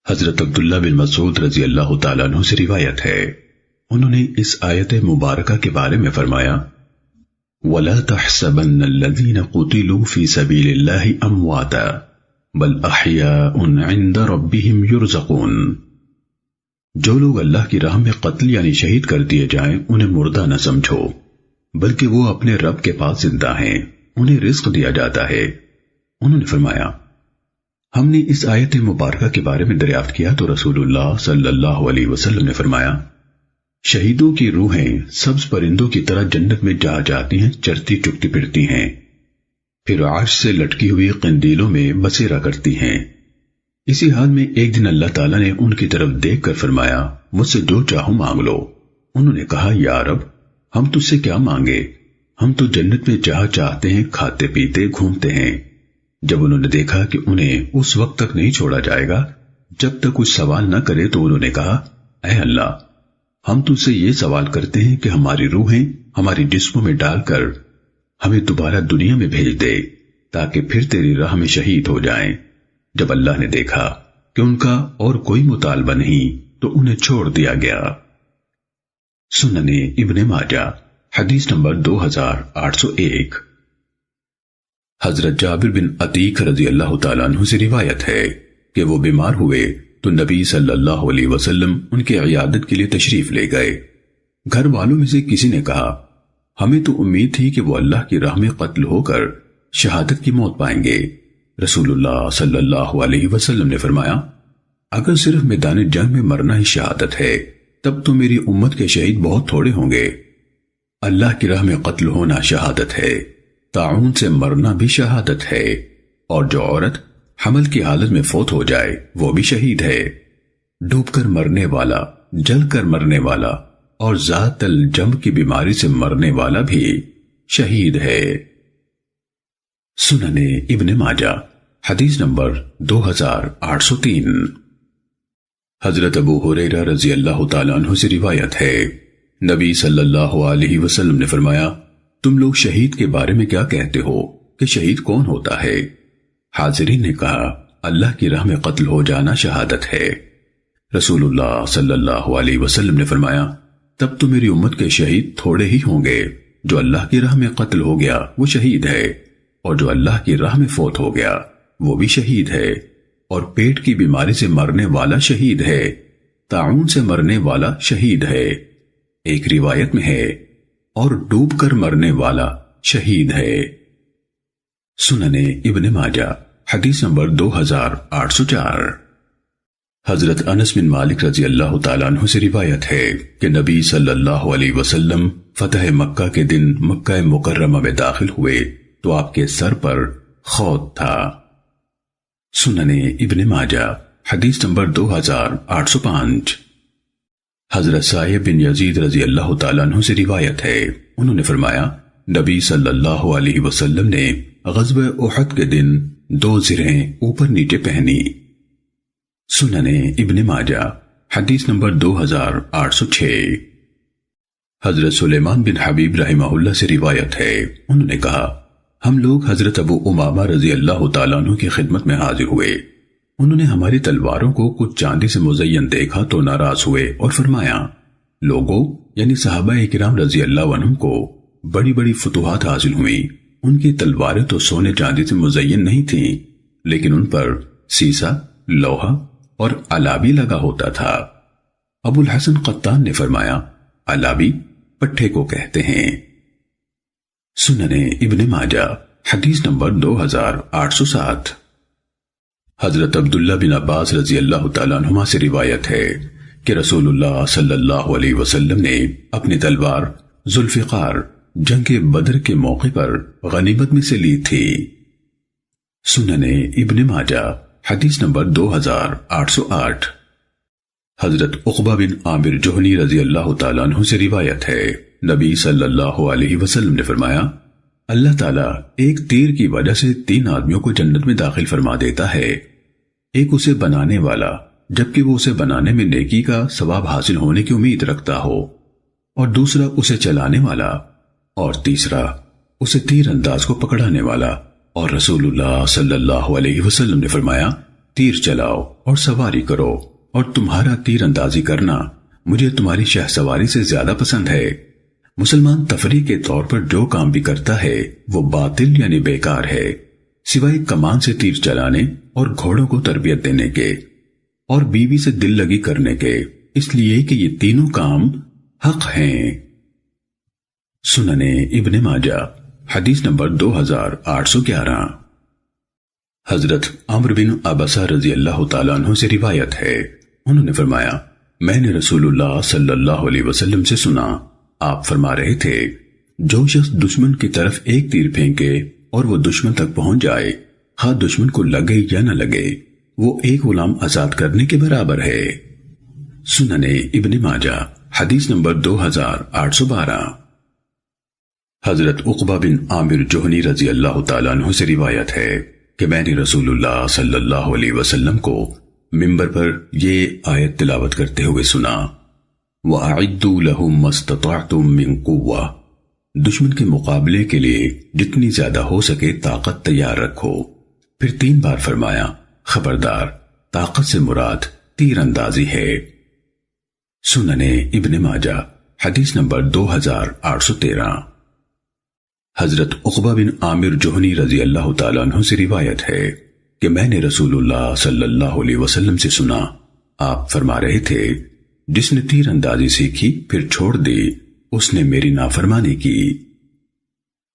حضرت عبداللہ بن مسعود رضی اللہ تعالیٰ عنہ سے روایت ہے، انہوں نے اس آیت مبارکہ کے بارے میں فرمایا، وَلَا تَحْسَبَنَّ الَّذِينَ قُتِلُوا فِي سَبِيلِ اللَّهِ أَمْوَاتًا بَلْ أَحْيَاءٌ عِندَ رَبِّهِمْ يُرْزَقُونَ۔ جو لوگ اللہ کی راہ میں قتل یعنی شہید کر دیے جائیں انہیں مردہ نہ سمجھو، بلکہ وہ اپنے رب کے پاس زندہ ہیں، انہیں رزق دیا جاتا ہے۔ انہوں نے فرمایا، ہم نے اس آیت مبارکہ کے بارے میں دریافت کیا تو رسول اللہ صلی اللہ علیہ وسلم نے فرمایا، شہیدوں کی روحیں سبز پرندوں کی طرح جنت میں جا جاتی ہیں، چرتی چکتی پھرتی ہیں، پھر عرش سے لٹکی ہوئی قندیلوں میں بسیرا کرتی ہیں۔ اسی حال میں ایک دن اللہ تعالیٰ نے ان کی طرف دیکھ کر فرمایا، مجھ سے جو چاہو مانگ لو۔ انہوں نے کہا، یا رب، ہم تجھ سے کیا مانگے؟ ہم تو جنت میں جہاں چاہتے ہیں کھاتے پیتے گھومتے ہیں۔ جب انہوں نے دیکھا کہ انہیں اس وقت تک نہیں چھوڑا جائے گا جب تک کچھ سوال نہ کرے تو انہوں نے کہا، اے اللہ، ہم تجھ سے یہ سوال کرتے ہیں کہ ہماری روحیں ہماری جسموں میں ڈال کر ہمیں دوبارہ دنیا میں بھیج دے تاکہ پھر تیری راہ میں شہید ہو جائیں۔ جب اللہ نے دیکھا کہ ان کا اور کوئی مطالبہ نہیں تو انہیں چھوڑ دیا گیا۔ سنن ابن ماجہ حدیث نمبر 2801۔ حضرت جابر بن عتیق رضی اللہ تعالیٰ عنہ سے روایت ہے کہ وہ بیمار ہوئے تو نبی صلی اللہ علیہ وسلم ان کی عیادت کے لیے تشریف لے گئے۔ گھر والوں میں سے کسی نے کہا، ہمیں تو امید تھی کہ وہ اللہ کی راہ میں قتل ہو کر شہادت کی موت پائیں گے۔ رسول اللہ صلی اللہ علیہ وسلم نے فرمایا، اگر صرف میدان جنگ میں مرنا ہی شہادت ہے تب تو میری امت کے شہید بہت تھوڑے ہوں گے۔ اللہ کی راہ میں قتل ہونا شہادت ہے، طاعون سے مرنا بھی شہادت ہے، اور جو عورت حمل کی حالت میں فوت ہو جائے وہ بھی شہید ہے۔ ڈوب کر مرنے والا، جل کر مرنے والا اور ذات الجنب کی بیماری سے مرنے والا بھی شہید ہے۔ سنن ابن ماجہ حدیث نمبر 2803۔ حضرت ابو ہریرہ رضی اللہ تعالیٰ عنہ سے روایت ہے، نبی صلی اللہ علیہ وسلم نے فرمایا، تم لوگ شہید کے بارے میں کیا کہتے ہو کہ شہید کون ہوتا ہے؟ حاضرین نے کہا، اللہ کی راہ میں قتل ہو جانا شہادت ہے۔ رسول اللہ صلی اللہ علیہ وسلم نے فرمایا، تب تو میری امت کے شہید تھوڑے ہی ہوں گے۔ جو اللہ کی راہ میں قتل ہو گیا وہ شہید ہے، اور جو اللہ کی راہ میں فوت ہو گیا وہ بھی شہید ہے، اور پیٹ کی بیماری سے مرنے والا شہید ہے، طاعون سے مرنے والا شہید ہے، ایک روایت میں ہے، اور ڈوب کر مرنے والا شہید ہے۔ سنن ابن ماجہ حدیث نمبر 2804۔ حضرت انس بن مالک رضی اللہ تعالیٰ عنہ سے روایت ہے کہ نبی صلی اللہ علیہ وسلم فتح مکہ کے دن مکہ مکرمہ میں داخل ہوئے تو آپ کے سر پر خود تھا۔ سنن ابن ماجہ حدیث نمبر 2805۔ حضرت سائب بن یزید رضی اللہ تعالیٰ عنہ سے روایت ہے، انہوں نے فرمایا، نبی صلی اللہ علیہ وسلم نے غزوہ احد کے دن 2 زرہیں اوپر نیچے پہنی۔ سنن ابن ماجہ حدیث نمبر 2806۔ حضرت سلیمان بن حبیب رحمہ اللہ سے روایت ہے، انہوں نے کہا، ہم لوگ حضرت ابو امامہ رضی اللہ تعالیٰ عنہ کی خدمت میں حاضر ہوئے۔ انہوں نے ہماری تلواروں کو کچھ چاندی سے مزین دیکھا تو ناراض ہوئے اور فرمایا، لوگوں یعنی صحابہ کرام رضی اللہ عنہم کو بڑی بڑی فتوحات حاصل ہوئیں، ان کی تلواریں تو سونے چاندی سے مزین نہیں تھیں، لیکن ان پر سیسا، لوہا اور علابی لگا ہوتا تھا۔ ابو الحسن قطان نے فرمایا، علابی پٹھے کو کہتے ہیں۔ سنن ابن ماجہ حدیث نمبر 2807۔ حضرت عبداللہ بن عباس رضی اللہ تعالیٰ عنہما سے روایت ہے کہ رسول اللہ صلی اللہ علیہ وسلم نے اپنی تلوار ذوالفقار جنگ بدر کے موقع پر غنیمت میں سے لی تھی۔ سنن ابن ماجہ حدیث نمبر 2808۔ حضرت عقبہ بن عامر جوہنی رضی اللہ تعالیٰ عنہ سے روایت ہے، نبی صلی اللہ علیہ وسلم نے فرمایا، اللہ تعالیٰ ایک تیر کی وجہ سے 3 آدمیوں کو جنت میں داخل فرما دیتا ہے، ایک اسے بنانے والا جبکہ وہ اسے بنانے میں نیکی کا ثواب حاصل ہونے کی امید رکھتا ہو، اور دوسرا اسے چلانے والا، اور تیسرا اسے تیر انداز کو پکڑانے والا۔ اور رسول اللہ صلی اللہ علیہ وسلم نے فرمایا، تیر چلاؤ اور سواری کرو، اور تمہارا تیر اندازی کرنا مجھے تمہاری شہ سواری سے زیادہ پسند ہے۔ مسلمان تفریح کے طور پر جو کام بھی کرتا ہے وہ باطل یعنی بیکار ہے، سوائے کمان سے تیر چلانے اور گھوڑوں کو تربیت دینے کے اور بیوی سے دل لگی کرنے کے، اس لیے کہ یہ تینوں کام حق ہیں۔ سننے ابن ماجہ حدیث نمبر 2811۔ حضرت عمرو بن عبسہ رضی اللہ تعالیٰ عنہ سے روایت ہے، انہوں نے فرمایا میں نے رسول اللہ صلی اللہ علیہ وسلم سے سنا، آپ فرما رہے تھے جو شخص دشمن کی طرف ایک تیر پھینکے اور وہ دشمن تک پہنچ جائے، خواہ دشمن کو لگے یا نہ لگے، وہ ایک غلام آزاد کرنے کے برابر ہے۔ سننے ابن ماجہ حدیث نمبر 2812۔ حضرت عقبہ بن عامر جوہنی رضی اللہ تعالیٰ عنہ سے روایت ہے کہ میں نے رسول اللہ صلی اللہ علیہ وسلم کو منبر پر یہ آیت تلاوت کرتے ہوئے سنا، وَأَعِدُّوا لَهُم مَّا اسْتَطَعْتُم مِّن قُوَّةٍ، دشمن کے مقابلے کے لیے جتنی زیادہ ہو سکے طاقت تیار رکھو۔ پھر 3 بار فرمایا خبردار، طاقت سے مراد تیر اندازی ہے۔ سننے ابن ماجہ حدیث نمبر 2813۔ حضرت عقبہ بن عامر جوہنی رضی اللہ تعالیٰ عنہ سے روایت ہے کہ میں نے رسول اللہ صلی اللہ علیہ وسلم سے سنا، آپ فرما رہے تھے جس نے تیر اندازی سیکھی پھر چھوڑ دی اس نے میری نافرمانی کی۔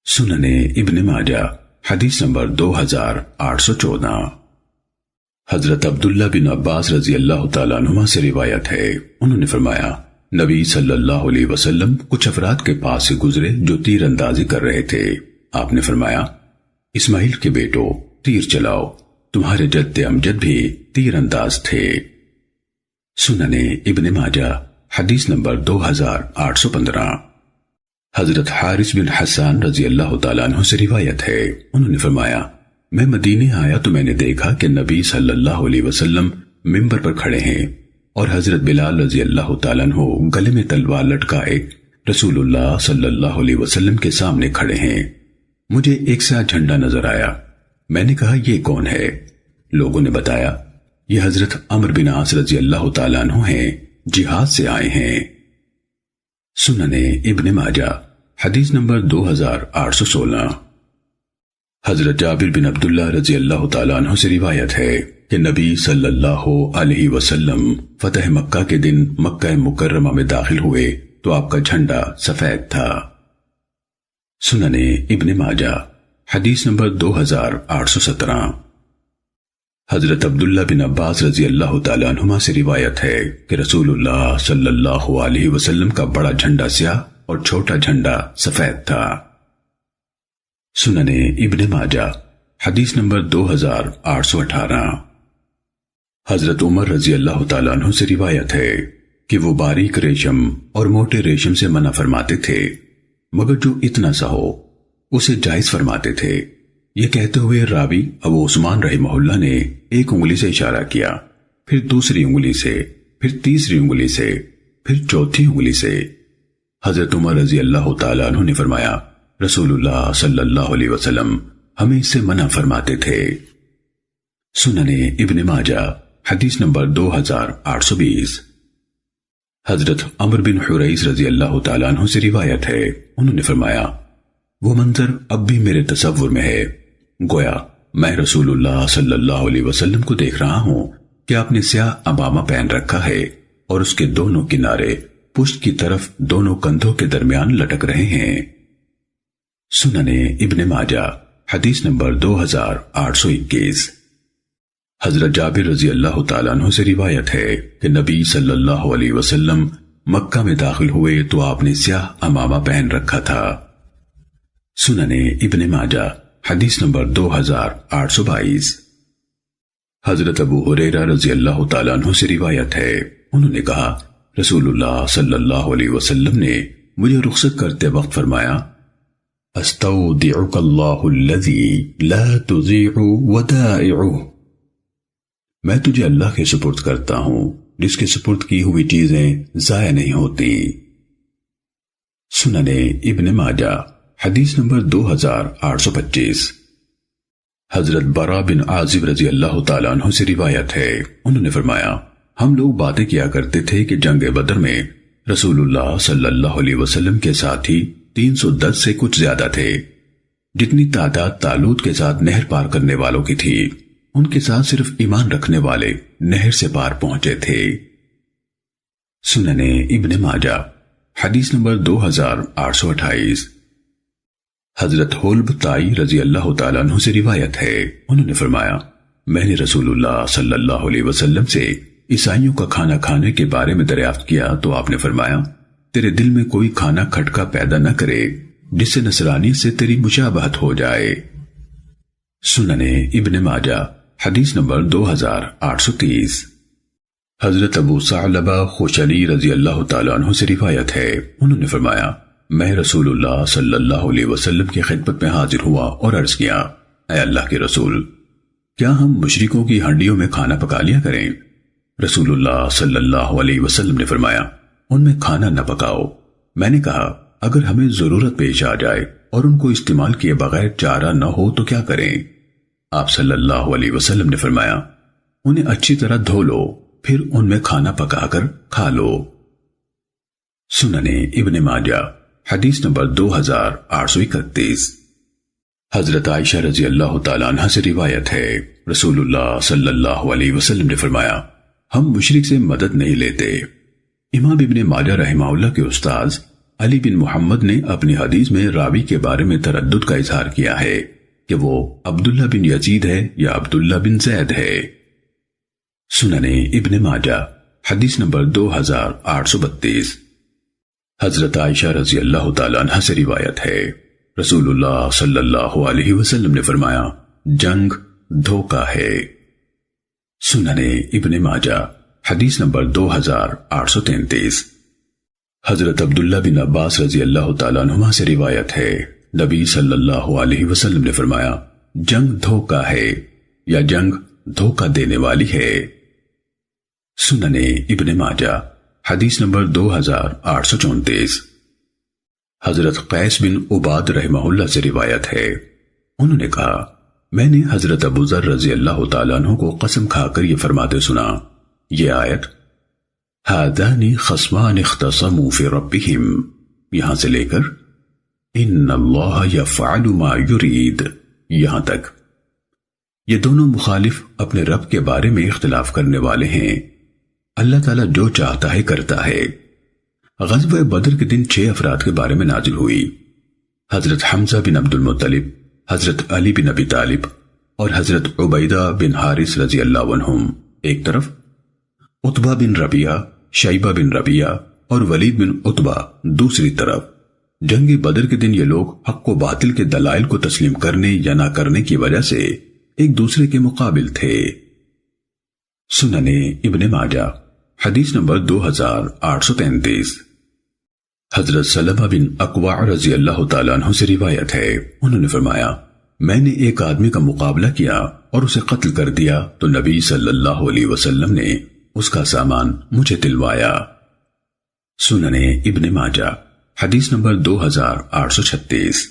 سننے ابن ماجہ حدیث نمبر 2814۔ حضرت عبداللہ بن عباس رضی اللہ تعالیٰ عنہما سے روایت ہے، انہوں نے فرمایا نبی صلی اللہ علیہ وسلم کچھ افراد کے پاس سے گزرے جو تیر اندازی کر رہے تھے، آپ نے فرمایا اسماعیل کے بیٹو تیر چلاؤ، تمہارے جد امجد بھی تیر انداز تھے۔ سننے ابن ماجہ حدیث نمبر 2815۔ حضرت حارث بن حسان رضی اللہ تعالیٰ عنہ سے روایت ہے، انہوں نے فرمایا میں مدینے آیا تو میں نے دیکھا کہ نبی صلی اللہ علیہ وسلم منبر پر کھڑے ہیں اور حضرت بلال رضی اللہ تعالیٰ عنہ گلے میں تلوار لٹکائے رسول اللہ صلی اللہ علیہ وسلم کے سامنے کھڑے ہیں۔ مجھے ایک سیاہ جھنڈا نظر آیا، میں نے کہا یہ کون ہے؟ لوگوں نے بتایا یہ حضرت عمرو بن عاص رضی اللہ تعالیٰ عنہ ہیں، جہاد سے آئے ہیں۔ سننے ابن ماجہ حدیث نمبر 2816۔ حضرت جابر بن عبداللہ رضی اللہ تعالیٰ عنہ سے روایت ہے کہ نبی صلی اللہ علیہ وسلم فتح مکہ کے دن مکہ مکرمہ میں داخل ہوئے تو آپ کا جھنڈا سفید تھا۔ سننے ابن ماجہ حدیث نمبر 2817۔ حضرت عبداللہ بن عباس رضی اللہ تعالیٰ عنہما سے روایت ہے کہ رسول اللہ صلی اللہ علیہ وسلم کا بڑا جھنڈا سیاہ اور چھوٹا جھنڈا سفید تھا۔ سننے ابن ماجہ حدیث نمبر 2818۔ حضرت عمر رضی اللہ تعالیٰ عنہ سے روایت ہے کہ وہ باریک ریشم اور موٹے ریشم سے منع فرماتے تھے، مگر جو اتنا سا ہو اسے جائز فرماتے تھے۔ یہ کہتے ہوئے راوی ابو عثمان رحمہ اللہ نے ایک انگلی سے اشارہ کیا، پھر دوسری انگلی سے، پھر تیسری انگلی سے، پھر چوتھی انگلی سے۔ حضرت عمر رضی اللہ تعالیٰ عنہ نے فرمایا رسول اللہ صلی اللہ علیہ وسلم ہمیں اس سے منع فرماتے تھے۔ سننے ابن ماجہ حدیث نمبر 2820۔ حضرت عمر بن حریث رضی اللہ تعالیٰ عنہ سے روایت ہے، انہوں نے فرمایا وہ منظر اب بھی میرے تصور میں ہے، گویا میں رسول اللہ صلی اللہ علیہ وسلم کو دیکھ رہا ہوں کہ آپ نے سیاہ عمامہ پہن رکھا ہے اور اس کے دونوں کنارے پشت کی طرف دونوں کندھوں کے درمیان لٹک رہے ہیں۔ سننے ابن ماجہ حدیث نمبر 2821۔ حضرت جابر رضی اللہ تعالیٰ عنہ سے روایت ہے کہ نبی صلی اللہ علیہ وسلم مکہ میں داخل ہوئے تو آپ نے سیاہ عمامہ پہن رکھا تھا۔ سننے ابن ماجہ حدیث نمبر 2822۔ حضرت ابو ہریرہ رضی اللہ تعالیٰ عنہ سے روایت ہے، انہوں نے کہا رسول اللہ صلی اللہ علیہ وسلم نے مجھے رخصت کرتے وقت فرمایا استودعک اللہ الذی لا تضیع ودائعہ، میں تجھے اللہ کے سپرد کرتا ہوں جس کے سپرد کی ہوئی چیزیں ضائع نہیں ہوتی۔ سننے ابن ماجہ حدیث نمبر 2825۔ حضرت برا بن عازب رضی اللہ تعالیٰ عنہ سے روایت ہے، انہوں نے فرمایا ہم لوگ باتیں کیا کرتے تھے کہ جنگ بدر میں رسول اللہ صلی اللہ علیہ وسلم کے ساتھی 310 سے کچھ زیادہ تھے، جتنی تعداد طالوت کے ساتھ نہر پار کرنے والوں کی تھی، ان کے ساتھ صرف ایمان رکھنے والے نہر سے پار پہنچے تھے۔ سنن ابن ماجہ حدیث نمبر 2828۔ حضرت حلب تائی رضی اللہ تعالیٰ عنہ سے روایت ہے، انہوں نے فرمایا میں نے رسول اللہ صلی اللہ علیہ وسلم سے عیسائیوں کا کھانا کھانے کے بارے میں دریافت کیا تو آپ نے فرمایا تیرے دل میں کوئی کھانا کھٹکا پیدا نہ کرے جس سے نصرانی سے تیری مشابہت ہو جائے۔ سنن ابن ماجہ حدیث نمبر 2830۔ حضرت ابو ثعلبہ خشنی رضی اللہ تعالیٰ عنہ سے روایت ہے، انہوں نے فرمایا میں رسول اللہ صلی اللہ علیہ وسلم کی خدمت میں حاضر ہوا اور عرض کیا اے اللہ کے رسول، کیا ہم مشرکوں کی ہنڈیوں میں کھانا پکا لیا کریں؟ رسول اللہ صلی اللہ علیہ وسلم نے فرمایا ان میں کھانا نہ پکاؤ۔ میں نے کہا اگر ہمیں ضرورت پیش آ جائے اور ان کو استعمال کیے بغیر چارہ نہ ہو تو کیا کریں؟ آپ صلی اللہ علیہ وسلم نے فرمایا انہیں اچھی طرح دھو لو پھر ان میں کھانا پکا کر کھا لو۔ سنن ابن ماجہ حدیث نمبر 2831۔ حضرت عائشہ رضی اللہ تعالیٰ عنہ سے روایت ہے، رسول اللہ صلی اللہ علیہ وسلم نے فرمایا ہم مشرک سے مدد نہیں لیتے۔ امام ابن ماجہ رحمہ اللہ کے استاذ علی بن محمد نے اپنی حدیث میں راوی کے بارے میں تردد کا اظہار کیا ہے کہ وہ عبداللہ بن یزید ہے یا عبداللہ بن زید ہے۔ سنن ابن ماجہ حدیث نمبر 2832۔ حضرت عائشہ رضی اللہ تعالیٰ عنہ سے روایت ہے، رسول اللہ صلی اللہ علیہ وسلم نے فرمایا جنگ دھوکہ ہے۔ سنن ابن ماجہ حدیث نمبر 2833۔ حضرت عبداللہ بن عباس رضی اللہ تعالیٰ عنہما سے روایت ہے، نبی صلی اللہ علیہ وسلم نے فرمایا جنگ دھوکہ ہے یا جنگ دھوکہ دینے والی ہے۔ سنن ابن ماجہ حدیث نمبر 2834۔ حضرت قیس بن عباد رحمہ اللہ سے روایت ہے، انہوں نے کہا میں نے حضرت ابو ذر رضی اللہ تعالیٰ عنہ کو قسم کھا کر یہ فرماتے سنا، یہ آیت ہذان خصمان اختصموا فی ربہم یہاں سے لے کر ان اللہ یفعل ما یرید یہاں تک، یہ دونوں مخالف اپنے رب کے بارے میں اختلاف کرنے والے ہیں، اللہ تعالیٰ جو چاہتا ہے کرتا ہے۔ غزوہ بدر کے دن 6 افراد کے بارے میں نازل ہوئی، حضرت حمزہ بن عبد المطلب، حضرت علی بن ابی طالب اور حضرت عبیدہ بن حارث رضی اللہ عنہم ایک طرف، عتبہ بن ربیعہ، شیبہ بن ربیعہ اور ولید بن عتبہ دوسری طرف۔ جنگ بدر کے دن یہ لوگ حق و باطل کے دلائل کو تسلیم کرنے یا نہ کرنے کی وجہ سے ایک دوسرے کے مقابل تھے۔ سنن ابن ماجہ حدیث نمبر 2835۔ حضرت سلمہ بن اکوع رضی اللہ تعالیٰ عنہ سے روایت ہے، انہوں نے فرمایا میں نے ایک آدمی کا مقابلہ کیا اور اسے قتل کر دیا تو نبی صلی اللہ علیہ وسلم نے اس کا سامان مجھے دلوایا۔ سنن ابن ماجہ حدیث نمبر 2836۔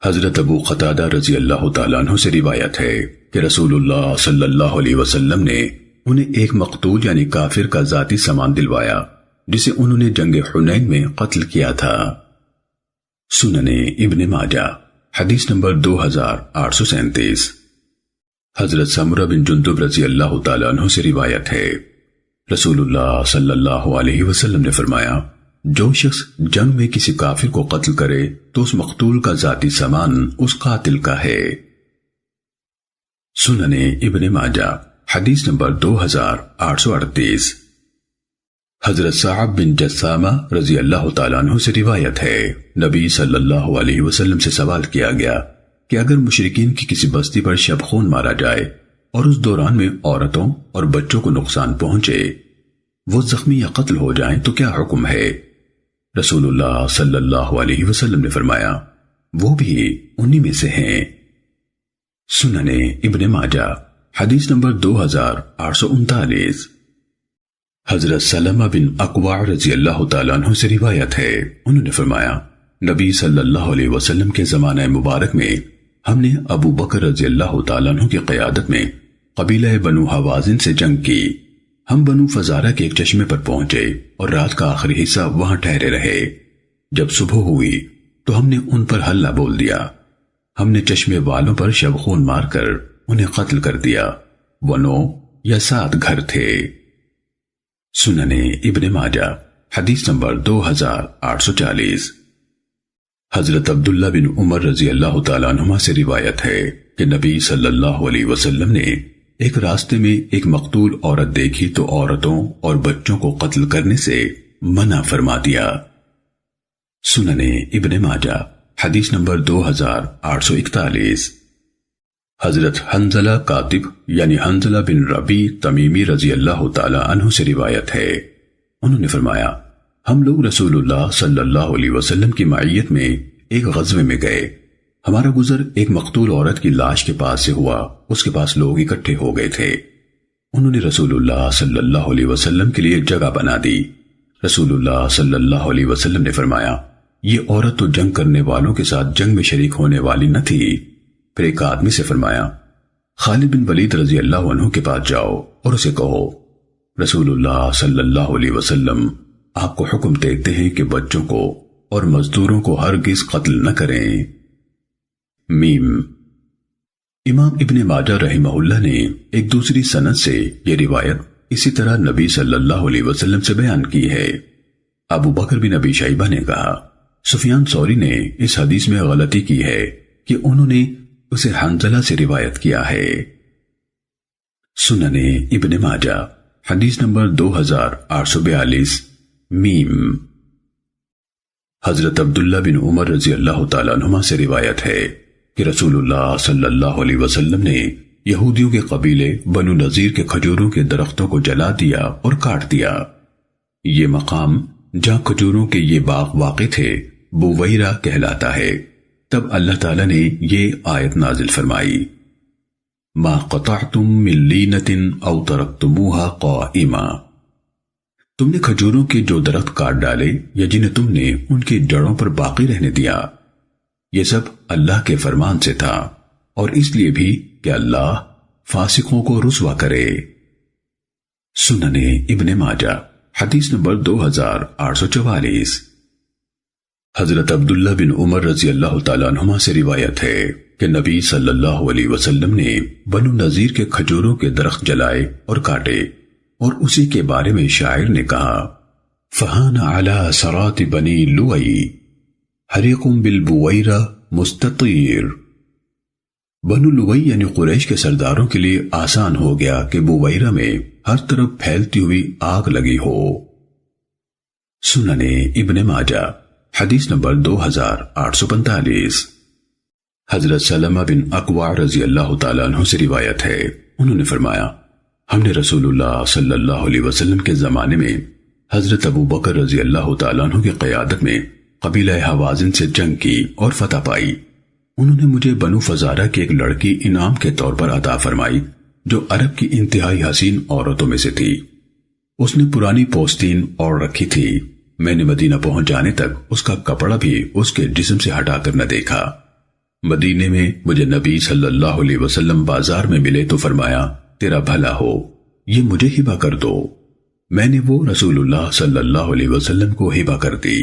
حضرت ابو قتادہ رضی اللہ تعالیٰ عنہ سے روایت ہے کہ رسول اللہ صلی اللہ علیہ وسلم نے انہیں ایک مقتول یعنی کافر کا ذاتی سامان دلوایا جسے انہوں نے جنگ حنین میں قتل کیا تھا۔ سنن ابن ماجہ حدیث نمبر 2837۔ حضرت سمرہ بن جندب رضی اللہ تعالیٰ عنہ سے روایت ہے، رسول اللہ صلی اللہ علیہ وسلم نے فرمایا جو شخص جنگ میں کسی کافر کو قتل کرے تو اس مقتول کا ذاتی سامان اس قاتل کا ہے۔ سنن ابن ماجہ حدیث نمبر 2838۔ حضرت صعب بن جسامہ رضی اللہ تعالیٰ عنہ سے روایت ہے، نبی صلی اللہ علیہ وسلم سے سوال کیا گیا کہ اگر مشرکین کی کسی بستی پر شب خون مارا جائے اور اس دوران میں عورتوں اور بچوں کو نقصان پہنچے، وہ زخمی یا قتل ہو جائیں تو کیا حکم ہے؟ رسول اللہ صلی اللہ علیہ وسلم نے فرمایا وہ بھی انہی میں سے ہیں۔ سنن ابن ماجہ حدیث نمبر 2839۔ حضرت سلمہ بن اکوع رضی اللہ تعالیٰ عنہ سے روایت ہے، انہوں نے فرمایا نبی صلی اللہ علیہ وسلم کے زمانہ مبارک میں ہم نے ابو بکر رضی اللہ تعالیٰ عنہ کی قیادت میں قبیلہ بنو حوازن سے جنگ کی۔ ہم بنو فزارہ کے ایک چشمے پر پہنچے اور رات کا آخری حصہ وہاں ٹھہرے رہے۔ جب صبح ہوئی تو ہم نے ان پر حلہ بول دیا۔ ہم نے چشمے والوں پر شبخون مار کر انہیں قتل کر دیا۔ وہ 9 یا 7 گھر تھے۔ سننے ابن ماجہ حدیث نمبر 2840۔ حضرت عبداللہ بن عمر رضی اللہ تعالیٰ عنہما سے روایت ہے کہ نبی صلی اللہ علیہ وسلم نے ایک راستے میں ایک مقتول عورت دیکھی تو عورتوں اور بچوں کو قتل کرنے سے منع فرما دیا۔ سننے ابن ماجہ حدیث نمبر 2841۔ حضرت حنظلہ کاتب یعنی حنظلہ بن ربیع تمیمی رضی اللہ تعالیٰ عنہ سے روایت ہے، انہوں نے فرمایا ہم لوگ رسول اللہ صلی اللہ علیہ وسلم کی معیت میں ایک غزوے میں گئے۔ ہمارا گزر ایک مقتول عورت کی لاش کے پاس سے ہوا۔ اس کے پاس لوگ اکٹھے ہو گئے تھے۔ انہوں نے رسول اللہ صلی اللہ علیہ وسلم کے لیے ایک جگہ بنا دی۔ رسول اللہ صلی اللہ علیہ وسلم نے فرمایا یہ عورت تو جنگ کرنے والوں کے ساتھ جنگ میں شریک ہونے والی نہ تھی۔ پھر ایک آدمی سے فرمایا خالد بن ولید رضی اللہ عنہ کے پاس جاؤ اور اسے کہو رسول اللہ صلی اللہ علیہ وسلم آپ کو حکم دیتے ہیں کہ بچوں کو اور مزدوروں کو ہرگز قتل نہ کریں۔ میم امام ابن ماجہ رحمہ اللہ نے ایک دوسری سند سے یہ روایت اسی طرح نبی صلی اللہ علیہ وسلم سے بیان کی ہے۔ ابو بکر بن ابی شیبہ نے کہا سفیان ثوری نے اس حدیث میں غلطی کی ہے کہ انہوں نے اسے حنظلہ سے روایت کیا ہے۔ سننے ابن ماجہ حدیث نمبر 2842۔ میم حضرت عبداللہ بن عمر رضی اللہ تعالیٰ عنہما سے روایت ہے کہ رسول اللہ صلی اللہ علیہ وسلم نے یہودیوں کے قبیلے بنو نذیر کے کھجوروں کے درختوں کو جلا دیا اور کاٹ دیا۔ یہ مقام جہاں کھجوروں کے یہ باغ واقع تھے بویرہ کہلاتا ہے۔ تب اللہ تعالیٰ نے یہ آیت نازل فرمائی ما قطعتم من لینۃ او ترکتموها قائما، تم نے کھجوروں کے جو درخت کاٹ ڈالے یا جنہیں تم نے ان کی جڑوں پر باقی رہنے دیا، یہ سب اللہ کے فرمان سے تھا اور اس لیے بھی کہ اللہ فاسقوں کو رسوا کرے۔ سننے ابن ماجہ حدیث نمبر 2844۔ حضرت عبداللہ بن عمر رضی اللہ تعالیٰ عنہما سے روایت ہے کہ نبی صلی اللہ علیہ وسلم نے بنو نذیر کے کھجوروں کے درخت جلائے اور کاٹے، اور اسی کے بارے میں شاعر نے کہا فہان علی سرات بنی لوئی حریق بالبویرہ مستطیر۔ بنو لوئی یعنی قریش کے سرداروں کے لیے آسان ہو گیا کہ بویرہ میں ہر طرف پھیلتی ہوئی آگ لگی ہو۔ سننے ابن ماجہ حدیث نمبر 2845۔ حضرت سلمہ بن اکوع رضی اللہ تعالیٰ عنہ سے روایت ہے، انہوں نے فرمایا ہم نے رسول اللہ صلی اللہ علیہ وسلم کے زمانے میں حضرت ابو بکر رضی اللہ تعالیٰ عنہ کی قیادت میں قبیلہ حوازن سے جنگ کی اور فتح پائی۔ انہوں نے مجھے بنو فزارہ کی ایک لڑکی انعام کے طور پر عطا فرمائی جو عرب کی انتہائی حسین عورتوں میں سے تھی۔ اس نے پرانی پوستین اوڑھ رکھی تھی۔ میں نے مدینہ پہنچ جانے تک اس کا کپڑا بھی اس کے جسم سے ہٹا کر نہ دیکھا۔ مدینے میں مجھے نبی صلی اللہ علیہ وسلم بازار میں ملے تو فرمایا تیرا بھلا ہو، یہ مجھے ہبہ کر دو۔ میں نے وہ رسول اللہ صلی اللہ علیہ وسلم کو ہبہ کر دی۔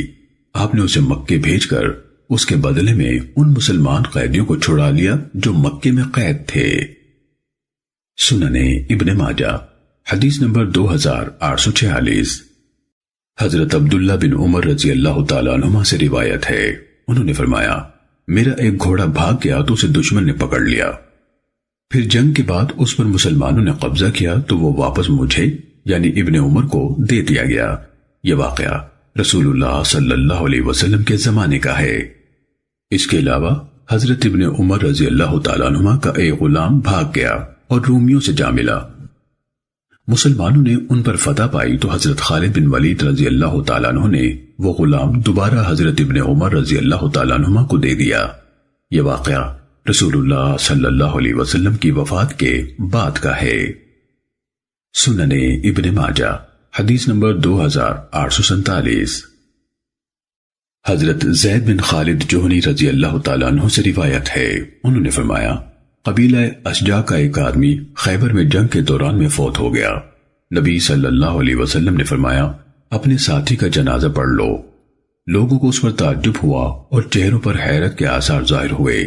آپ نے اسے مکے بھیج کر اس کے بدلے میں ان مسلمان قیدیوں کو چھڑا لیا جو مکے میں قید تھے۔ سننے ابن ماجہ حدیث نمبر 2846۔ حضرت عبداللہ بن عمر رضی اللہ تعالیٰ عنہما سے روایت ہے، انہوں نے فرمایا میرا ایک گھوڑا بھاگ گیا تو اسے دشمن نے پکڑ لیا۔ پھر جنگ کے بعد اس پر مسلمانوں نے قبضہ کیا تو وہ واپس مجھے یعنی ابن عمر کو دے دیا گیا۔ یہ واقعہ رسول اللہ صلی اللہ علیہ وسلم کے زمانے کا ہے۔ اس کے علاوہ حضرت ابن عمر رضی اللہ تعالیٰ عنہما کا ایک غلام بھاگ گیا اور رومیوں سے جا ملا۔ مسلمانوں نے ان پر فتح پائی تو حضرت خالد بن ولید رضی اللہ تعالیٰ عنہ نے وہ غلام دوبارہ حضرت ابن عمر رضی اللہ تعالیٰ عنہما کو دے دیا۔ یہ واقعہ رسول اللہ صلی اللہ علیہ وسلم کی وفات کے بعد کا ہے۔ سننے ابن ماجہ حدیث نمبر 2847۔ حضرت زید بن خالد جوہنی رضی اللہ تعالیٰ عنہ سے روایت ہے، انہوں نے فرمایا قبیلہ اشجع کا ایک آدمی خیبر میں جنگ کے دوران میں فوت ہو گیا۔ نبی صلی اللہ علیہ وسلم نے فرمایا اپنے ساتھی کا جنازہ پڑھ لو۔ لوگوں کو اس پر تعجب ہوا اور چہروں پر حیرت کے آثار ظاہر ہوئے۔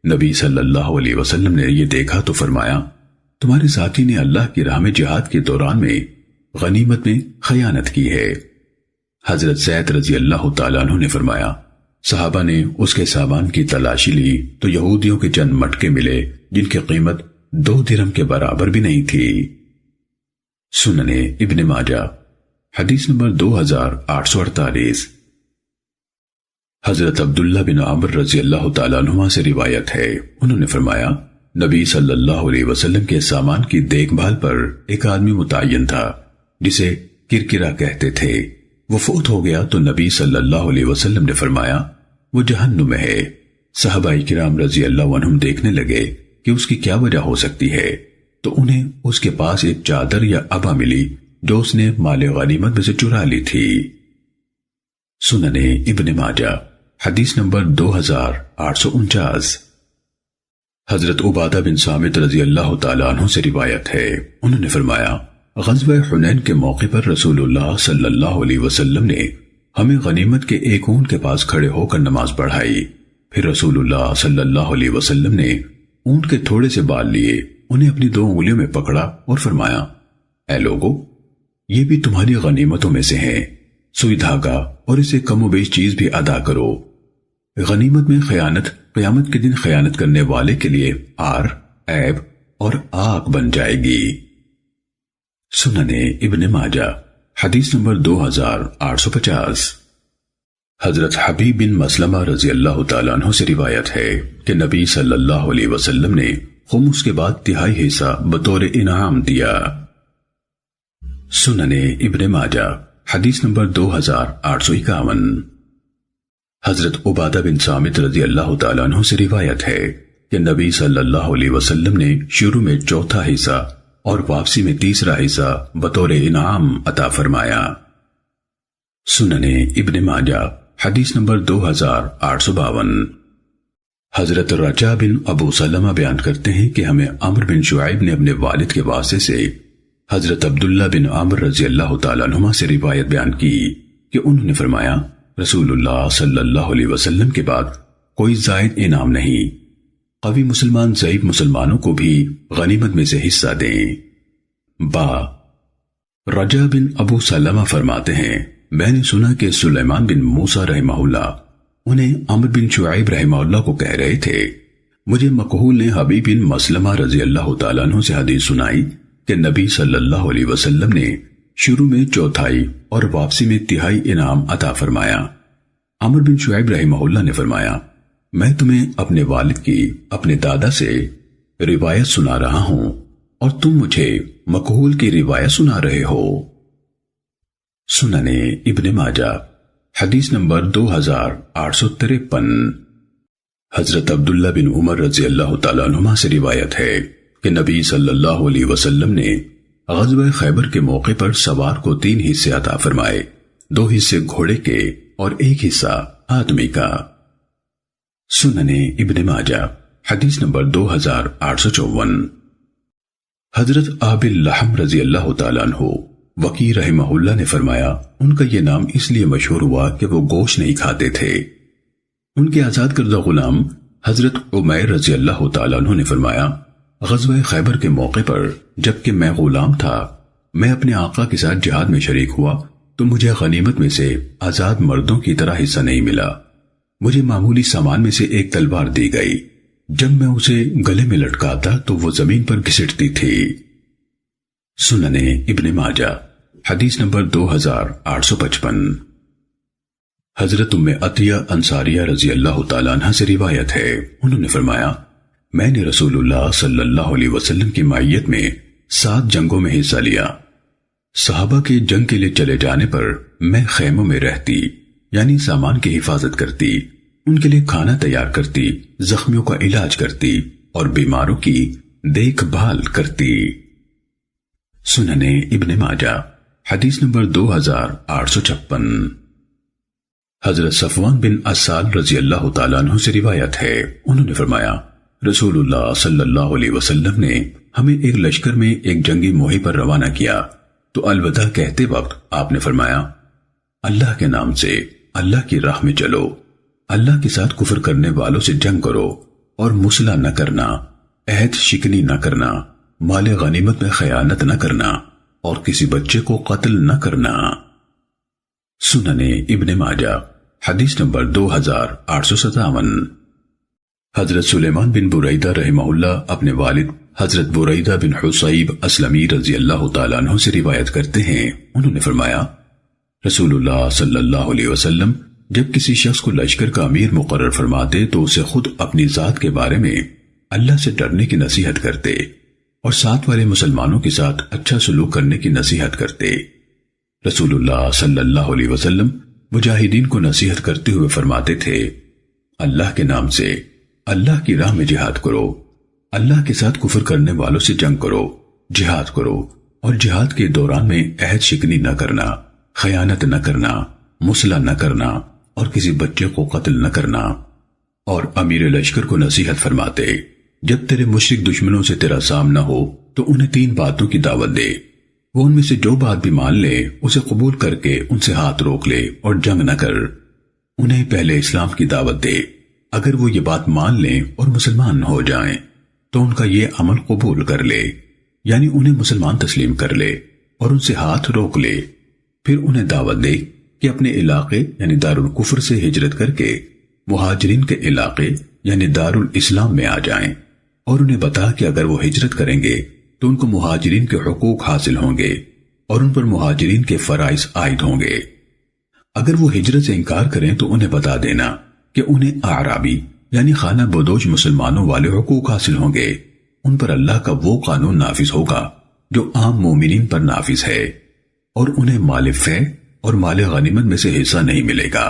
نبی صلی اللہ علیہ وسلم نے یہ دیکھا تو فرمایا تمہارے ساتھی نے اللہ کی راہ میں جہاد کے دوران میں غنیمت میں خیانت کی ہے۔ حضرت زید رضی اللہ تعالیٰ عنہ نے فرمایا صحابہ نے اس کے سامان کی تلاشی لی تو یہودیوں کے چند مٹکے ملے جن کی قیمت 2 درہم کے برابر بھی نہیں تھی۔ سننے ابن ماجہ حدیث نمبر 2848۔ حضرت عبداللہ بن عمر رضی اللہ تعالیٰ عنہ سے روایت ہے، انہوں نے فرمایا نبی صلی اللہ علیہ وسلم کے سامان کی دیکھ بھال پر ایک آدمی متعین تھا جسے کرکرا کہتے تھے۔ وہ فوت ہو گیا تو نبی صلی اللہ علیہ وسلم نے فرمایا وہ جہنم میں ہے۔ صحابہ کرام رضی اللہ عنہم دیکھنے لگے کہ اس کی کیا وجہ ہو سکتی ہے، تو انہیں اس کے پاس ایک چادر یا عبا ملی جو اس نے مال غنیمت میں سے چرا لی تھی۔ سننے ابن ماجہ حدیث نمبر 2849۔ حضرت عبادہ بن صامت رضی اللہ تعالیٰ عنہ سے روایت ہے، انہوں نے فرمایا غزوہ حنین کے موقع پر رسول اللہ صلی اللہ علیہ وسلم نے ہمیں غنیمت کے ایک اونٹ کے پاس کھڑے ہو کر نماز پڑھائی۔ پھر رسول اللہ صلی اللہ علیہ وسلم نے اونٹ کے تھوڑے سے بال لیے، انہیں اپنی 2 انگلیوں میں پکڑا اور فرمایا اے لوگو، یہ بھی تمہاری غنیمتوں میں سے ہیں، سوئی دھاگا اور اسے کم و بیش چیز بھی ادا کرو۔ غنیمت میں خیانت قیامت کے دن خیانت کرنے والے کے لیے عار، عیب اور آگ بن جائے گی۔ سننے ابن ماجہ حدیث نمبر 2850۔ حضرت حبیب بن مسلمہ رضی اللہ تعالیٰ عنہ سے روایت ہے کہ نبی صلی اللہ علیہ وسلم نے خمس کے بعد 1/3 حصہ بطور انعام دیا۔ سننے ابن ماجہ حدیث نمبر 2851۔ حضرت عبادہ بن صامت رضی اللہ تعالیٰ عنہ سے روایت ہے کہ نبی صلی اللہ علیہ وسلم نے شروع میں 1/4 حصہ اور واپسی میں 1/3 حصہ بطور انعام عطا فرمایا۔ سننے ابن ماجہ حدیث نمبر 2852۔ حضرت رجا بن ابو سلمہ بیان کرتے ہیں کہ ہمیں عمر بن شعیب نے اپنے والد کے واسطے سے حضرت عبداللہ بن عمر رضی اللہ تعالیٰ عنہما سے روایت بیان کی کہ انہوں نے فرمایا رسول اللہ صلی اللہ علیہ وسلم کے بعد کوئی زائد انعام نہیں، قوی مسلمان ضعیف مسلمانوں کو بھی غنیمت میں سے حصہ دیں۔ رجا بن ابو سلمہ فرماتے ہیں میں نے سنا کہ سلیمان بن موسیٰ رحمہ اللہ انہیں عمر بن شعیب رحمہ اللہ کو کہہ رہے تھے، مجھے مکحول نے حبیب بن مسلمہ رضی اللہ تعالیٰ عنہ سے حدیث سنائی کہ نبی صلی اللہ علیہ وسلم نے شروع میں 1/4 اور واپسی میں 1/3 انعام عطا فرمایا۔ عمر بن شعیب رحمہ اللہ نے فرمایا میں تمہیں اپنے والد کی اپنے دادا سے روایت سنا رہا ہوں اور تم مجھے مکحول کی روایت سنا رہے ہو۔ سننے ابن ماجہ حدیث نمبر 2853۔ حضرت عبداللہ بن عمر رضی اللہ تعالیٰ عنہما سے روایت ہے کہ نبی صلی اللہ علیہ وسلم نے غزوہ خیبر کے موقع پر سوار کو 3 حصے عطا فرمائے، 2 حصے گھوڑے کے اور 1 حصہ آدمی کا۔ سننے ابن ماجہ حدیث نمبر 2854۔ حضرت ابی اللحم رضی اللہ تعالیٰ عنہ وکی رحمہ اللہ نے فرمایا ان کا یہ نام اس لیے مشہور ہوا کہ وہ گوشت نہیں کھاتے تھے۔ ان کے آزاد کردہ غلام حضرت عمیر رضی اللہ تعالیٰ عنہ نے فرمایا غزوہ خیبر کے موقع پر جبکہ میں غلام تھا، میں اپنے آقا کے ساتھ جہاد میں شریک ہوا تو مجھے غنیمت میں سے آزاد مردوں کی طرح حصہ نہیں ملا، مجھے معمولی سامان میں سے ایک تلوار دی گئی، جب میں اسے گلے میں لٹکاتا تو وہ زمین پر گھسٹتی تھی۔ سننے ابن ماجہ حدیث نمبر 2855۔ حضرت ام عطیہ انصاریہ رضی اللہ تعالیٰ عنہ سے روایت ہے انہوں نے فرمایا میں نے رسول اللہ صلی اللہ علیہ وسلم کی معیت میں 7 جنگوں میں حصہ لیا۔ صحابہ کے جنگ کے لیے چلے جانے پر میں خیموں میں رہتی، یعنی سامان کی حفاظت کرتی، ان کے لیے کھانا تیار کرتی، زخمیوں کا علاج کرتی اور بیماروں کی دیکھ بھال کرتی۔ سننے ابن ماجہ حدیث نمبر 2856۔ حضرت صفوان بن اسال رضی اللہ تعالیٰ عنہ سے روایت ہے، انہوں نے فرمایا رسول اللہ صلی اللہ علیہ وسلم نے ہمیں ایک لشکر میں ایک جنگی مہم پر روانہ کیا تو الوداع کہتے وقت آپ نے فرمایا اللہ کے نام سے اللہ کی راہ میں چلو، اللہ کے ساتھ کفر کرنے والوں سے جنگ کرو اور مصلح نہ کرنا، عہد شکنی نہ کرنا، مال غنیمت میں خیانت نہ کرنا اور کسی بچے کو قتل نہ کرنا۔ سنن ابن ماجہ حدیث نمبر 2857۔ حضرت سلیمان بن بریدہ رحمہ اللہ اپنے والد حضرت بریدہ بن حصیب اسلمی رضی اللہ تعالیٰ عنہ سے روایت کرتے ہیں، انہوں نے فرمایا رسول اللہ صلی اللہ علیہ وسلم جب کسی شخص کو لشکر کا امیر مقرر فرماتے تو اسے خود اپنی ذات کے بارے میں اللہ سے ڈرنے کی نصیحت کرتے اور ساتھ والے مسلمانوں کے ساتھ اچھا سلوک کرنے کی نصیحت کرتے۔ رسول اللہ صلی اللہ علیہ وسلم مجاہدین کو نصیحت کرتے ہوئے فرماتے تھے اللہ کے نام سے اللہ کی راہ میں جہاد کرو، اللہ کے ساتھ کفر کرنے والوں سے جنگ کرو، جہاد کرو اور جہاد کے دوران میں عہد شکنی نہ کرنا، خیانت نہ کرنا، مصلح نہ کرنا اور کسی بچے کو قتل نہ کرنا۔ اور امیر لشکر کو نصیحت فرماتے جب تیرے مشرک دشمنوں سے تیرا سامنا ہو تو انہیں 3 باتوں کی دعوت دے، وہ ان میں سے جو بات بھی مان لے اسے قبول کر کے ان سے ہاتھ روک لے اور جنگ نہ کر۔ انہیں پہلے اسلام کی دعوت دے، اگر وہ یہ بات مان لیں اور مسلمان ہو جائیں تو ان کا یہ عمل قبول کر لے، یعنی انہیں مسلمان تسلیم کر لے اور ان سے ہاتھ روک لے۔ پھر انہیں دعوت دے کہ اپنے علاقے یعنی دارالکفر سے ہجرت کر کے مہاجرین کے علاقے یعنی دارالاسلام میں آ جائیں، اور انہیں بتا کہ اگر وہ ہجرت کریں گے تو ان کو مہاجرین کے حقوق حاصل ہوں گے اور ان پر مہاجرین کے فرائض عائد ہوں گے۔ اگر وہ ہجرت سے انکار کریں تو انہیں بتا دینا کہ انہیں اعرابی یعنی خانہ بدوش مسلمانوں والے حقوق حاصل ہوں گے، ان پر اللہ کا وہ قانون نافذ ہوگا جو عام مومنین پر نافذ ہے، اور انہیں مال فے اور مال غنیمت میں سے حصہ نہیں ملے گا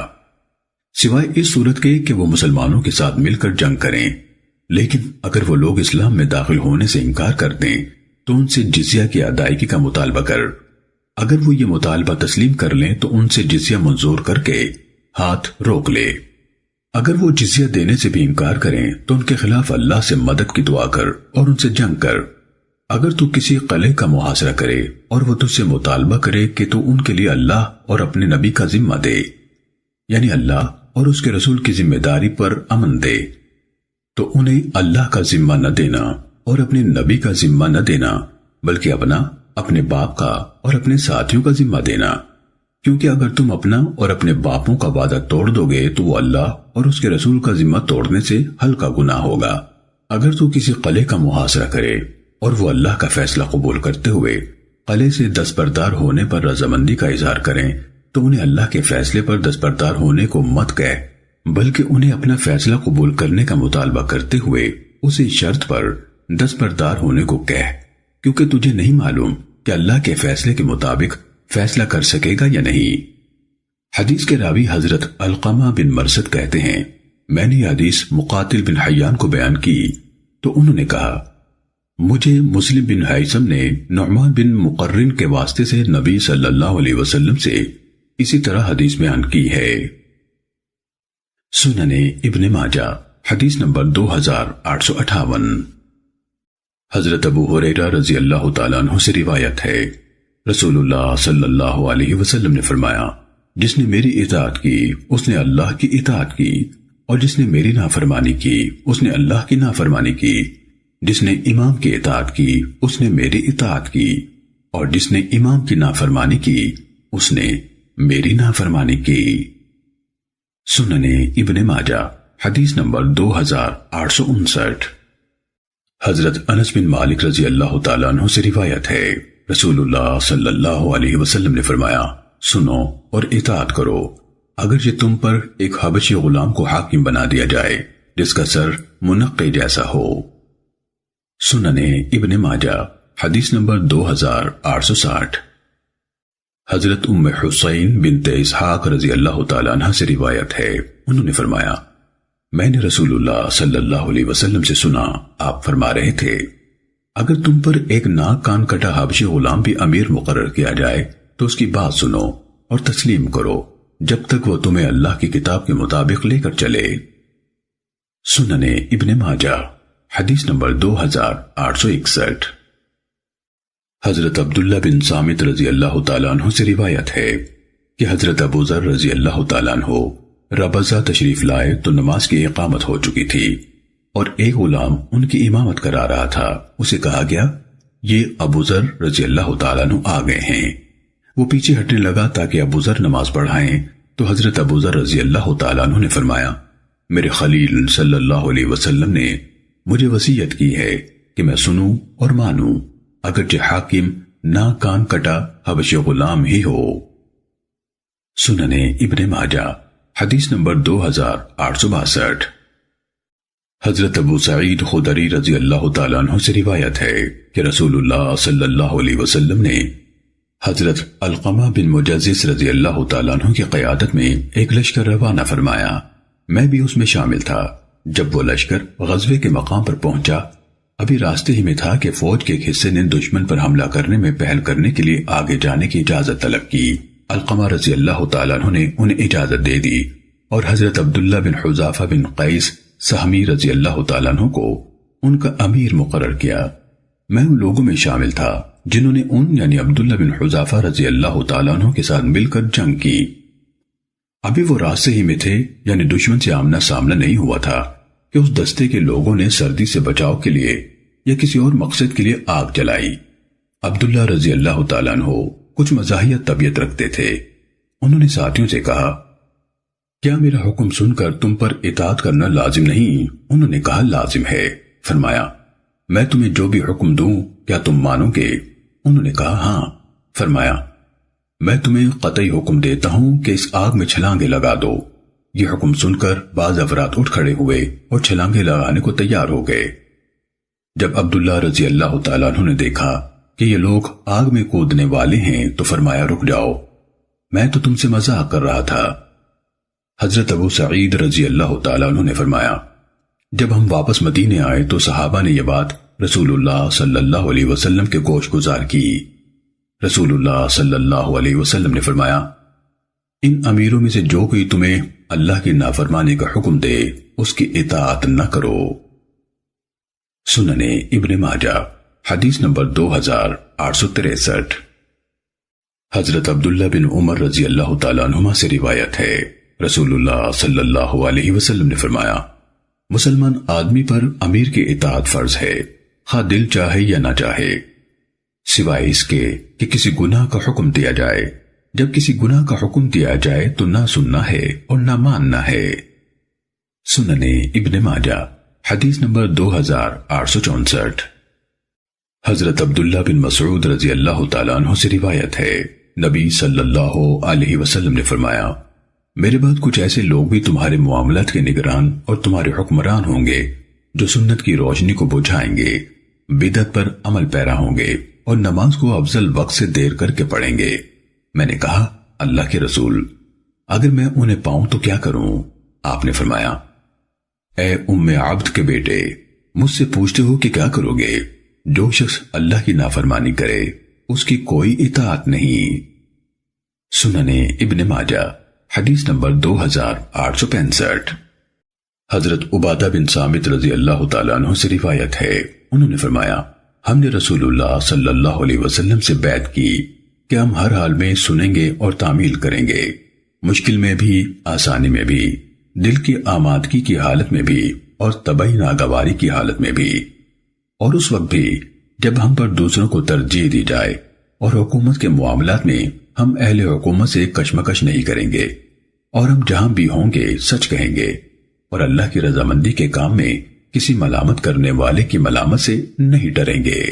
سوائے اس صورت کے کہ وہ مسلمانوں کے ساتھ مل کر جنگ کریں۔ لیکن اگر وہ لوگ اسلام میں داخل ہونے سے انکار کر دیں تو ان سے جزیہ کی ادائیگی کا مطالبہ کر، اگر وہ یہ مطالبہ تسلیم کر لیں تو ان سے جزیہ منظور کر کے ہاتھ روک لے۔ اگر وہ جزیہ دینے سے بھی انکار کریں تو ان کے خلاف اللہ سے مدد کی دعا کر اور ان سے جنگ کر۔ اگر تو کسی قلعے کا محاصرہ کرے اور وہ تجھ سے مطالبہ کرے کہ تو ان کے لیے اللہ اور اپنے نبی کا ذمہ دے، یعنی اللہ اور اس کے رسول کی ذمہ داری پر امن دے، تو انہیں اللہ کا ذمہ نہ دینا اور اپنے نبی کا ذمہ نہ دینا، بلکہ اپنے باپ کا اور اپنے ساتھیوں کا ذمہ دینا، کیونکہ اگر تم اپنا اور اپنے باپوں کا وعدہ توڑ دو گے تو وہ اللہ اور اس کے رسول کا ذمہ توڑنے سے ہلکا گناہ ہوگا۔ اگر تو کسی قلعے کا محاصرہ کرے اور وہ اللہ کا فیصلہ قبول کرتے ہوئے قلعے سے دستبردار ہونے پر رضامندی کا اظہار کریں تو انہیں اللہ کے فیصلے پر دستبردار ہونے کو مت کہہ، بلکہ انہیں اپنا فیصلہ قبول کرنے کا مطالبہ کرتے ہوئے اسی شرط پر دستبردار ہونے کو کہہ، کیونکہ تجھے نہیں معلوم کہ اللہ کے فیصلے کے مطابق فیصلہ کر سکے گا یا نہیں۔ حدیث کے راوی حضرت علقمہ بن مرثد کہتے ہیں میں نے یہ حدیث مقاتل بن حیان کو بیان کی تو انہوں نے کہا مجھے مسلم بن حیثم نے نعمان بن مقرن کے واسطے سے نبی صلی اللہ علیہ وسلم سے اسی طرح حدیث بیان کی ہے۔ سنن ابن ماجہ حدیث نمبر 2858۔ حضرت ابو ہریرہ رضی اللہ تعالیٰ عنہ سے روایت ہے رسول اللہ صلی اللہ علیہ وسلم نے فرمایا جس نے میری اطاعت کی اس نے اللہ کی اطاعت کی، اور جس نے میری نافرمانی کی اس نے اللہ کی نافرمانی کی، جس نے امام کی اطاعت کی اس نے میری اطاعت کی، اور جس نے امام کی نافرمانی کی اس نے میری نافرمانی کی۔ سنن ابن ماجہ حدیث نمبر 2859۔ حضرت انس بن مالک رضی اللہ تعالیٰ عنہ سے روایت ہے رسول اللہ صلی اللہ علیہ وسلم نے فرمایا سنو اور اطاعت کرو، اگر یہ تم پر ایک حبشی غلام کو حاکم بنا دیا جائے جس کا سر منقے جیسا ہو۔ سنن ابن ماجہ حدیث نمبر 2860۔ حضرت ام حسین بنت اسحاق رضی اللہ تعالیٰ عنہ سے روایت ہے انہوں نے فرمایا میں نے رسول اللہ صلی اللہ علیہ وسلم سے سنا آپ فرما رہے تھے اگر تم پر ایک ناک کان کٹا حبشی غلام بھی امیر مقرر کیا جائے تو اس کی بات سنو اور تسلیم کرو جب تک وہ تمہیں اللہ کی کتاب کے مطابق لے کر چلے۔ سننے ابن ماجہ حدیث نمبر 2861۔ حضرت عبداللہ بن صامت رضی اللہ تعالیٰ عنہ سے روایت ہے کہ حضرت ابو ذر رضی اللہ تعالیٰ عنہ ربضہ تشریف لائے تو نماز کی اقامت ہو چکی تھی اور ایک غلام ان کی امامت کرا رہا تھا۔ اسے کہا گیا یہ ابو ذر رضی اللہ تعالیٰ عنہ آ گئے ہیں۔ وہ پیچھے ہٹنے لگا تاکہ ابو ذر نماز پڑھائیں تو حضرت ابو ذر رضی اللہ تعالیٰ عنہ نے فرمایا میرے خلیل صلی اللہ علیہ وسلم نے مجھے وصیت کی ہے کہ میں سنوں اور مانوں اگرچہ حاکم نہ کان کٹا حبشی غلام ہی ہو۔ سننے ابن ماجہ حدیث نمبر 2862۔ حضرت ابو سعید خدری رضی اللہ تعالیٰ عنہ سے روایت ہے کہ رسول اللہ صلی اللہ علیہ وسلم نے حضرت علقمہ بن مجزز رضی اللہ تعالیٰ عنہ کی قیادت میں ایک لشکر روانہ فرمایا۔ میں بھی اس میں شامل تھا۔ جب وہ لشکر غزوے کے مقام پر پہنچا، ابھی راستے ہی میں تھا کہ فوج کے ایک حصے نے دشمن پر حملہ کرنے میں پہل کرنے کے لیے آگے جانے کی اجازت طلب کی۔ علقمہ رضی اللہ تعالیٰ عنہ نے انہیں اجازت دے دی اور حضرت عبداللہ بن حذافہ بن قیس سہمی رضی اللہ تعالیٰ عنہ کو ان کا امیر مقرر کیا۔ میں ان لوگوں میں شامل تھا جنہوں نے یعنی عبداللہ بن حذافہ رضی اللہ تعالیٰ عنہ کے ساتھ مل کر جنگ کی۔ ابھی وہ راستے ہی میں تھے، یعنی دشمن سے آمنا سامنا نہیں ہوا تھا کہ اس دستے کے لوگوں نے سردی سے بچاؤ کے لیے یا کسی اور مقصد کے لیے آگ جلائی۔ عبداللہ رضی اللہ تعالیٰ عنہ کچھ مزاحیہ طبیعت رکھتے تھے۔ انہوں نے ساتھیوں سے کہا کیا میرا حکم سن کر تم پر اطاعت کرنا لازم نہیں؟ انہوں نے کہا لازم ہے۔ فرمایا میں تمہیں جو بھی حکم دوں کیا تم مانو گے؟ انہوں نے کہا ہاں۔ فرمایا میں تمہیں قطعی حکم دیتا ہوں کہ اس آگ میں چھلانگے لگا دو۔ یہ حکم سن کر بعض افراد اٹھ کھڑے ہوئے اور چھلانگے لگانے کو تیار ہو گئے۔ جب عبداللہ رضی اللہ تعالیٰ عنہ نے دیکھا کہ یہ لوگ آگ میں کودنے والے ہیں تو فرمایا رک جاؤ، میں تو تم سے مذاق کر رہا تھا۔ حضرت ابو سعید رضی اللہ تعالیٰ عنہ نے فرمایا جب ہم واپس مدینے آئے تو صحابہ نے یہ بات رسول اللہ صلی اللہ علیہ وسلم کے گوش گزار کی۔ رسول اللہ صلی اللہ علیہ وسلم نے فرمایا ان امیروں میں سے جو کوئی تمہیں اللہ کی نافرمانی کا حکم دے اس کی اطاعت نہ کرو۔ سننے ابن ماجہ حدیث نمبر 2863۔ حضرت عبداللہ بن عمر رضی اللہ تعالیٰ عنہما سے روایت ہے رسول اللہ صلی اللہ علیہ وسلم نے فرمایا مسلمان آدمی پر امیر کی اطاعت فرض ہے، خواہ دل چاہے یا نہ چاہے، سوائے اس کے کہ کسی گناہ کا حکم دیا جائے۔ جب کسی گناہ کا حکم دیا جائے تو نہ سننا ہے اور نہ ماننا ہے۔ سننے ابن ماجہ حدیث نمبر 2864۔ حضرت عبداللہ بن مسعود رضی اللہ تعالیٰ عنہ سے روایت ہے نبی صلی اللہ علیہ وسلم نے فرمایا میرے بعد کچھ ایسے لوگ بھی تمہارے معاملات کے نگران اور تمہارے حکمران ہوں گے جو سنت کی روشنی کو بجھائیں گے، بدعت پر عمل پیرا ہوں گے اور نماز کو افضل وقت سے دیر کر کے پڑھیں گے۔ میں نے کہا اللہ کے رسول اگر میں انہیں پاؤں تو کیا کروں؟ آپ نے فرمایا اے ام عبد کے بیٹے مجھ سے پوچھتے ہو کہ کیا کرو گے؟ جو شخص اللہ کی نافرمانی کرے اس کی کوئی اطاعت نہیں۔ سننے ابن ماجہ حدیث نمبر 2865۔ حضرت عبادہ بن صامت رضی اللہ تعالیٰ عنہ سے روایت ہے انہوں نے فرمایا ہم نے رسول اللہ صلی اللہ علیہ وسلم سے بیعت کی کہ ہم ہر حال میں سنیں گے اور تعمیل کریں گے، مشکل میں بھی، آسانی میں بھی، دل کی آمادگی کی حالت میں بھی اور طبعی ناگواری کی حالت میں بھی، اور اس وقت بھی جب ہم پر دوسروں کو ترجیح دی جائے اور حکومت کے معاملات میں ہم اہل حکومت سے کشمکش نہیں کریں گے، اور ہم جہاں بھی ہوں گے سچ کہیں گے اور اللہ کی رضامندی کے کام میں کسی ملامت کرنے والے کی ملامت سے نہیں ڈریں گے۔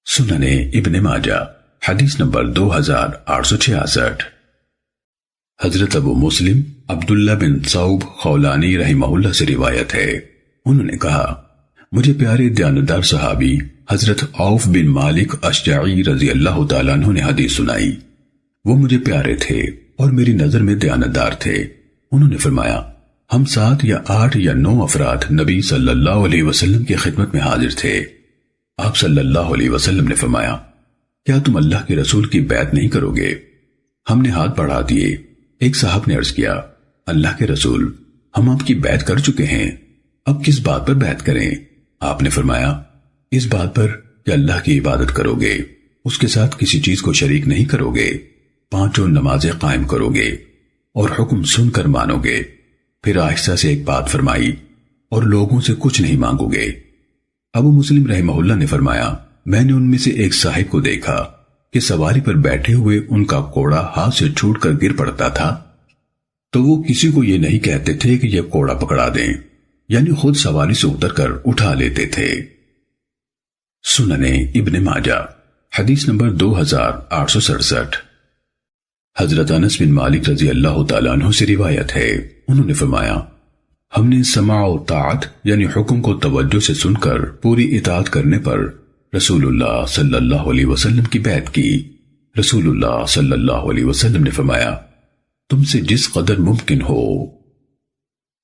سننے ابن ماجہ حدیث نمبر 2866۔ حضرت ابو مسلم عبداللہ بن صوب خولانی رحمہ اللہ سے روایت ہے انہوں نے کہا مجھے پیارے دیانتدار صحابی حضرت عوف بن مالک اشجعی رضی اللہ تعالیٰ عنہ نے حدیث سنائی۔ وہ مجھے پیارے تھے اور میری نظر میں دیانتدار تھے۔ انہوں نے فرمایا ہم 7 یا 8 یا 9 افراد نبی صلی اللہ علیہ وسلم کی خدمت میں حاضر تھے۔ آپ صلی اللہ علیہ وسلم نے فرمایا کیا تم اللہ کے رسول کی بیعت نہیں کرو گے؟ ہم نے ہاتھ بڑھا دیے ایک صاحب نے عرض کیا، اللہ کے رسول، ہم آپ کی بیعت کر چکے ہیں، اب کس بات پر بیعت کریں؟ آپ نے فرمایا، اس بات پر کہ اللہ کی عبادت کرو گے، اس کے ساتھ کسی چیز کو شریک نہیں کرو گے، 5 نمازیں قائم کرو گے اور حکم سن کر مانو گے، پھر آہستہ سے ایک بات فرمائی، اور لوگوں سے کچھ نہیں مانگو گے۔ ابو مسلم رحمہ اللہ نے فرمایا، میں نے ان میں سے ایک صاحب کو دیکھا کہ سواری پر بیٹھے ہوئے ان کا کوڑا ہاتھ سے چھوٹ کر گر پڑتا تھا، تو وہ کسی کو یہ نہیں کہتے تھے کہ یہ کوڑا پکڑا دیں، یعنی خود سواری سے اتر کر اٹھا لیتے تھے۔ سنن ابن ماجہ حدیث نمبر 2867۔ حضرت انس بن مالک رضی اللہ تعالیٰ عنہ سے روایت ہے، انہوں نے فرمایا، ہم نے سماع و طاعت یعنی حکم کو توجہ سے سن کر پوری اطاعت کرنے پر رسول اللہ صلی اللہ علیہ وسلم کی بیعت کی۔ رسول اللہ صلی اللہ علیہ وسلم نے فرمایا، تم سے جس قدر ممکن ہو۔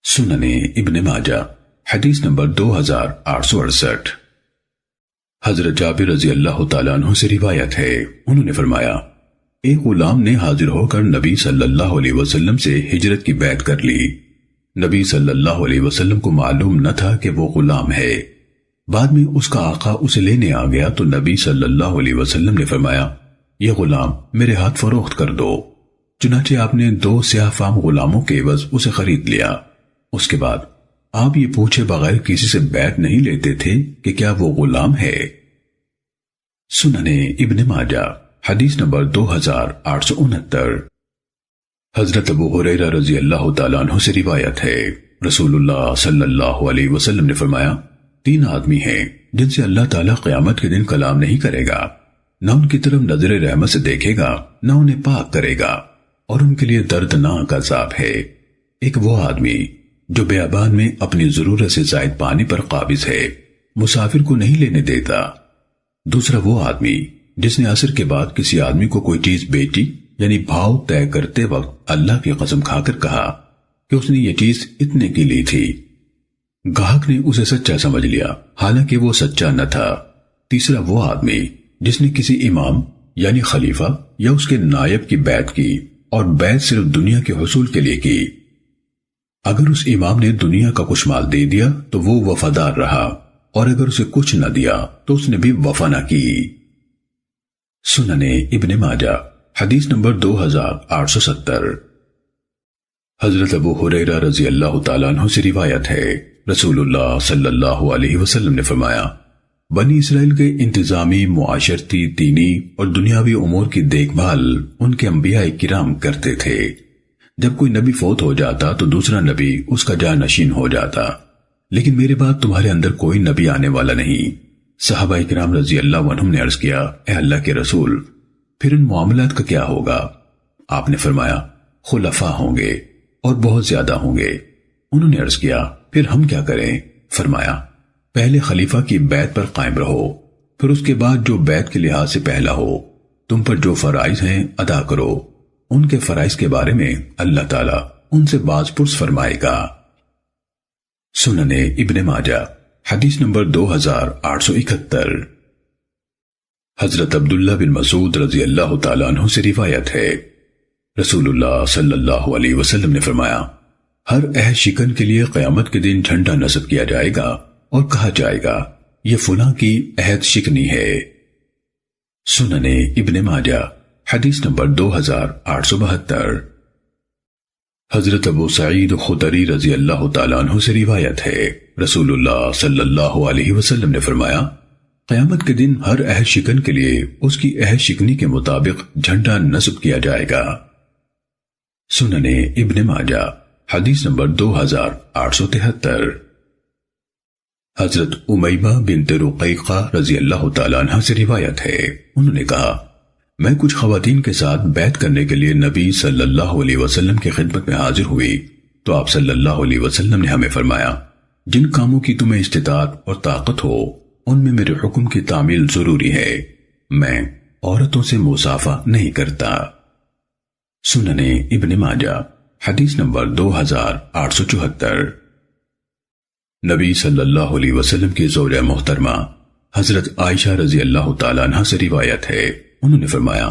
سنن ابن ماجہ حدیث نمبر 2868۔ حضرت جابر رضی اللہ تعالیٰ عنہ سے روایت ہے، انہوں نے فرمایا، ایک غلام نے حاضر ہو کر نبی صلی اللہ علیہ وسلم سے ہجرت کی بیعت کر لی۔ نبی صلی اللہ علیہ وسلم کو معلوم نہ تھا کہ وہ غلام ہے۔ بعد میں اس کا آقا اسے لینے آ گیا تو نبی صلی اللہ علیہ وسلم نے فرمایا، یہ غلام میرے ہاتھ فروخت کر دو۔ چنانچہ آپ نے 2 سیاہ فام غلاموں کے عوض اسے خرید لیا۔ اس کے بعد آپ یہ پوچھے بغیر کسی سے بیعت نہیں لیتے تھے کہ کیا وہ غلام ہے۔ سنن ابن ماجہ حدیث نمبر 2869۔ حضرت ابو ہریرہ رضی اللہ تعالیٰ عنہ سے روایت ہے، رسول اللہ صلی اللہ علیہ وسلم نے فرمایا، 3 آدمی ہیں جن سے اللہ تعالیٰ قیامت کے دن کلام نہیں کرے گا، نہ ان کی طرف نظر رحمت سے دیکھے گا، نہ انہیں پاک کرے گا، اور ان کے لیے دردناک عذاب ہے۔ ایک وہ آدمی جو بیابان میں اپنی ضرورت سے زائد پانی پر قابض ہے، مسافر کو نہیں لینے دیتا۔ دوسرا وہ آدمی جس نے عصر کے بعد کسی آدمی کو کوئی چیز بیچی، یعنی بھاؤ طے کرتے وقت اللہ کی قسم کھا کر کہا کہ اس نے یہ چیز اتنے کی لی تھی۔ گاہک نے اسے سچا سمجھ لیا، حالانکہ وہ سچا نہ تھا۔ تیسرا وہ آدمی جس نے کسی امام یعنی خلیفہ یا اس کے نائب کی بیعت کی، اور بیعت صرف دنیا کے حصول کے لیے کی۔ اگر اس امام نے دنیا کا کچھ مال دے دیا تو وہ وفادار رہا، اور اگر اسے کچھ نہ دیا تو اس نے بھی وفا نہ کی۔ سنن ابن ماجہ حدیث نمبر 2870۔ حضرت ابو ہریرہ رضی اللہ تعالیٰ عنہ سے روایت ہے، رسول اللہ صلی اللہ علیہ وسلم نے فرمایا، بنی اسرائیل کے انتظامی، معاشرتی، دینی اور دنیاوی امور کی دیکھ بھال ان کے انبیاء کرام کرتے تھے۔ جب کوئی نبی فوت ہو جاتا تو دوسرا نبی اس کا جانشین ہو جاتا، لیکن میرے بعد تمہارے اندر کوئی نبی آنے والا نہیں۔ صحابہ کرام رضی اللہ عنہم نے عرض کیا، اے اللہ کے رسول، پھر ان معاملات کا کیا ہوگا؟ آپ نے فرمایا، خلفاء ہوں گے اور بہت زیادہ ہوں گے۔ انہوں نے عرض کیا، پھر ہم کیا کریں؟ فرمایا، پہلے خلیفہ کی بیعت پر قائم رہو، پھر اس کے بعد جو بیعت کے لحاظ سے پہلا ہو، تم پر جو فرائض ہیں ادا کرو، ان کے فرائض کے بارے میں اللہ تعالیٰ ان سے باز پرس فرمائے گا۔ سنن ابن ماجہ حدیث نمبر 2871۔ حضرت عبداللہ بن مسعود رضی اللہ تعالیٰ عنہ سے روایت ہے، رسول اللہ صلی اللہ علیہ وسلم نے فرمایا، ہر عہد شکن کے لیے قیامت کے دن جھنڈا نصب کیا جائے گا اور کہا جائے گا، یہ فلاں کی عہد شکنی ہے۔ سنن ابن ماجہ حدیث نمبر 2872۔ حضرت ابو سعید خدری رضی اللہ تعالیٰ عنہ سے روایت ہے، رسول اللہ صلی اللہ علیہ وسلم نے فرمایا، قیامت کے دن ہر عہد شکن کے لیے اس کی عہد شکنی کے مطابق جھنڈا نصب کیا جائے گا۔ سنن ابن ماجہ حدیث نمبر 2873۔ حضرت امیمہ بنت رقیقہ رضی اللہ تعالیٰ عنہ سے روایت ہے، انہوں نے کہا، میں کچھ خواتین کے ساتھ بیعت کرنے کے لیے نبی صلی اللہ علیہ وسلم کی خدمت میں حاضر ہوئی تو آپ صلی اللہ علیہ وسلم نے ہمیں فرمایا، جن کاموں کی تمہیں استطاعت اور طاقت ہو ان میں میرے حکم کی تعمیل ضروری ہے، میں عورتوں سے مصافحہ نہیں کرتا۔ سنن ابن ماجہ حدیث نمبر 2874۔ نبی صلی اللہ علیہ وسلم کی زوجہ محترمہ حضرت عائشہ رضی اللہ تعالیٰ عنہ سے روایت ہے، انہوں نے فرمایا،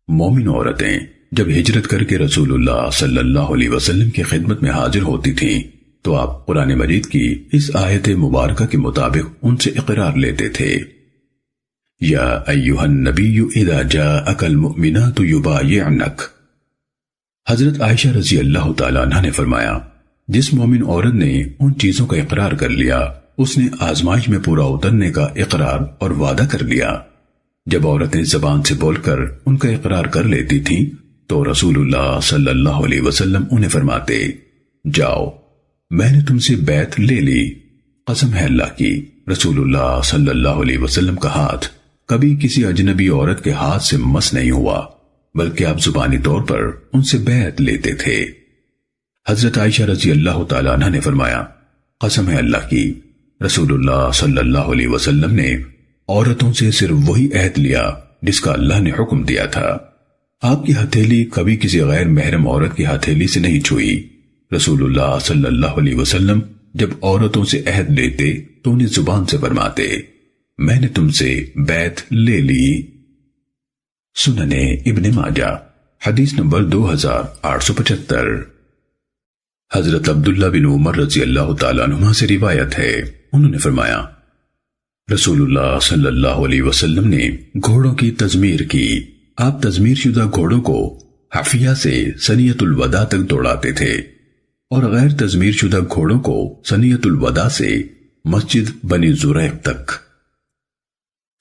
مومن عورتیں جب ہجرت کر کے رسول اللہ صلی اللہ علیہ وسلم کی خدمت میں حاضر ہوتی تھیں تو آپ قرآن مجید کی اس آیت مبارکہ کے مطابق ان سے اقرار لیتے تھے، یا ایھا النبی اذا جاءک المؤمنات یبایعنک۔ حضرت عائشہ رضی اللہ تعالیٰ عنہ نے فرمایا، جس مومن عورت نے ان چیزوں کا اقرار کر لیا اس نے آزمائش میں پورا اترنے کا اقرار اور وعدہ کر لیا۔ جب عورتیں زبان سے بول کر ان کا اقرار کر لیتی تھیں تو رسول اللہ صلی اللہ علیہ وسلم انہیں فرماتے، جاؤ میں نے تم سے بیعت لے لی، قسم ہے اللہ کی رسول اللہ صلی اللہ علیہ وسلم کا ہاتھ کبھی کسی اجنبی عورت کے ہاتھ سے مس نہیں ہوا، بلکہ آپ زبانی طور پر ان سے بیعت لیتے تھے۔ حضرت عائشہ رضی اللہ تعالیٰ عنہ نے فرمایا، قسم ہے اللہ کی رسول اللہ صلی اللہ علیہ وسلم نے عورتوں سے صرف وہی عہد لیا جس کا اللہ نے حکم دیا تھا۔ آپ کی ہتھیلی کبھی کسی غیر محرم عورت کی ہتھیلی سے نہیں چھوئی۔ رسول اللہ صلی اللہ علیہ وسلم جب عورتوں سے عہد لیتے تو انہیں زبان سے فرماتے، میں نے تم سے بیعت لے لی۔ سننے ابن ماجہ حدیث نمبر 2875۔ حضرت عبداللہ بن عمر رضی اللہ تعالیٰ عنہما سے روایت ہے، انہوں نے فرمایا، رسول اللہ صلی اللہ علیہ وسلم نے گھوڑوں کی تزمیر کی۔ آپ تزمیر شدہ گھوڑوں کو حفیہ سے ثنیۃ الوداع تک دوڑاتے تھے اور غیر تزمیر شدہ گھوڑوں کو ثنیۃ الوداع سے مسجد بنی زریق تک۔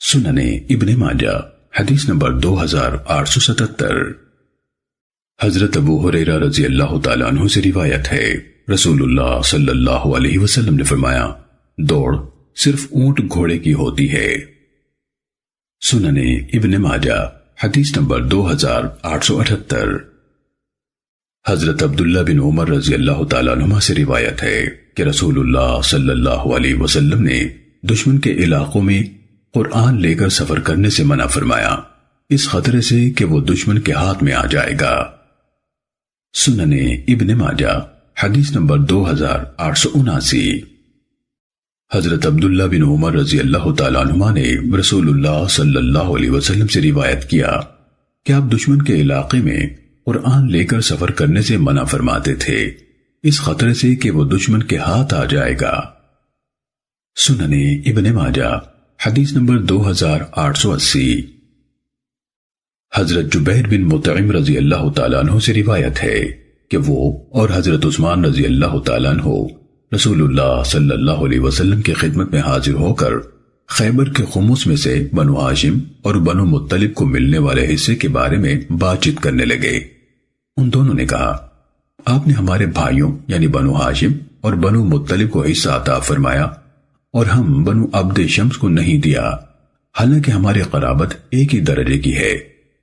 سننے ابن ماجہ حدیث نمبر 2877۔ حضرت ابو ہریرہ رضی اللہ تعالیٰ عنہ سے روایت ہے، رسول اللہ صلی اللہ علیہ وسلم نے فرمایا، دوڑ صرف اونٹ گھوڑے کی ہوتی ہے۔ سننے ابن ماجہ حدیث نمبر 2878۔ حضرت عبداللہ بن عمر رضی اللہ تعالیٰ عنہ سے روایت ہے کہ رسول اللہ صلی اللہ علیہ وسلم نے دشمن کے علاقوں میں قرآن لے کر سفر کرنے سے منع فرمایا، اس خطرے سے کہ وہ دشمن کے ہاتھ میں آ جائے گا۔ سننے ابن ماجہ حدیث نمبر 2879۔ حضرت عبداللہ بن عمر رضی اللہ تعالیٰ عنہما نے رسول اللہ صلی اللہ علیہ وسلم سے روایت کیا کہ آپ دشمن کے علاقے میں قرآن لے کر سفر کرنے سے منع فرماتے تھے، اس خطرے سے کہ وہ دشمن کے ہاتھ آ جائے گا۔ سننے ابن ماجہ حدیث نمبر 2880۔ حضرت جبیر بن مطعم رضی اللہ تعالیٰ عنہ سے روایت ہے کہ وہ اور حضرت عثمان رضی اللہ تعالیٰ عنہ رسول اللہ صلی اللہ علیہ وسلم کی خدمت میں حاضر ہو کر خیبر کے خمس میں سے بنو ہاشم اور بنو مطلب کو ملنے والے حصے کے بارے میں بات چیت کرنے لگے۔ ان دونوں نے کہا، آپ نے ہمارے بھائیوں یعنی بنو ہاشم اور بنو مطلب کو حصہ عطا فرمایا اور ہم بنو عبد شمس کو نہیں دیا، حالانکہ ہماری قرابت ایک ہی درجے کی ہے۔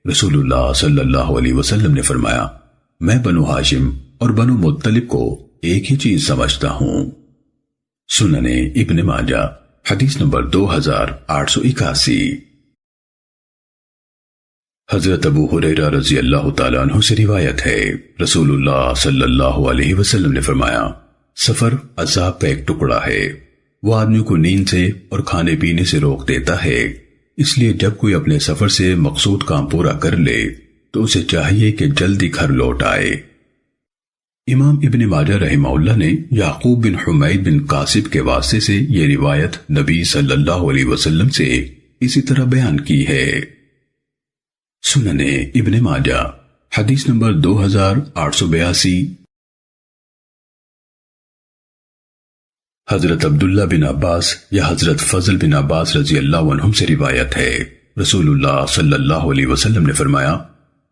رسول اللہ صلی اللہ علیہ وسلم نے فرمایا، میں بنو ہاشم اور بنو مطلب کو ایک ہی چیز سمجھتا ہوں۔ سننے ابن ماجہ حدیث نمبر 2881۔ حضرت ابو ہریرہ رضی اللہ تعالیٰ عنہ سے روایت ہے، رسول اللہ صلی اللہ علیہ وسلم نے فرمایا، سفر عذاب کا ایک ٹکڑا ہے، وہ آدمی کو نیند سے اور کھانے پینے سے روک دیتا ہے، اس لیے جب کوئی اپنے سفر سے مقصود کام پورا کر لے تو اسے چاہیے کہ جلدی گھر لوٹ آئے۔ امام ابن ماجہ رحمہ اللہ نے یعقوب بن حمید بن قاسب کے واسطے سے یہ روایت نبی صلی اللہ علیہ وسلم سے اسی طرح بیان کی ہے۔ سننے ابن ماجہ حدیث نمبر 2882۔ حضرت عبداللہ بن عباس یا حضرت فضل بن عباس رضی اللہ عنہم سے روایت ہے، رسول اللہ صلی اللہ علیہ وسلم نے فرمایا،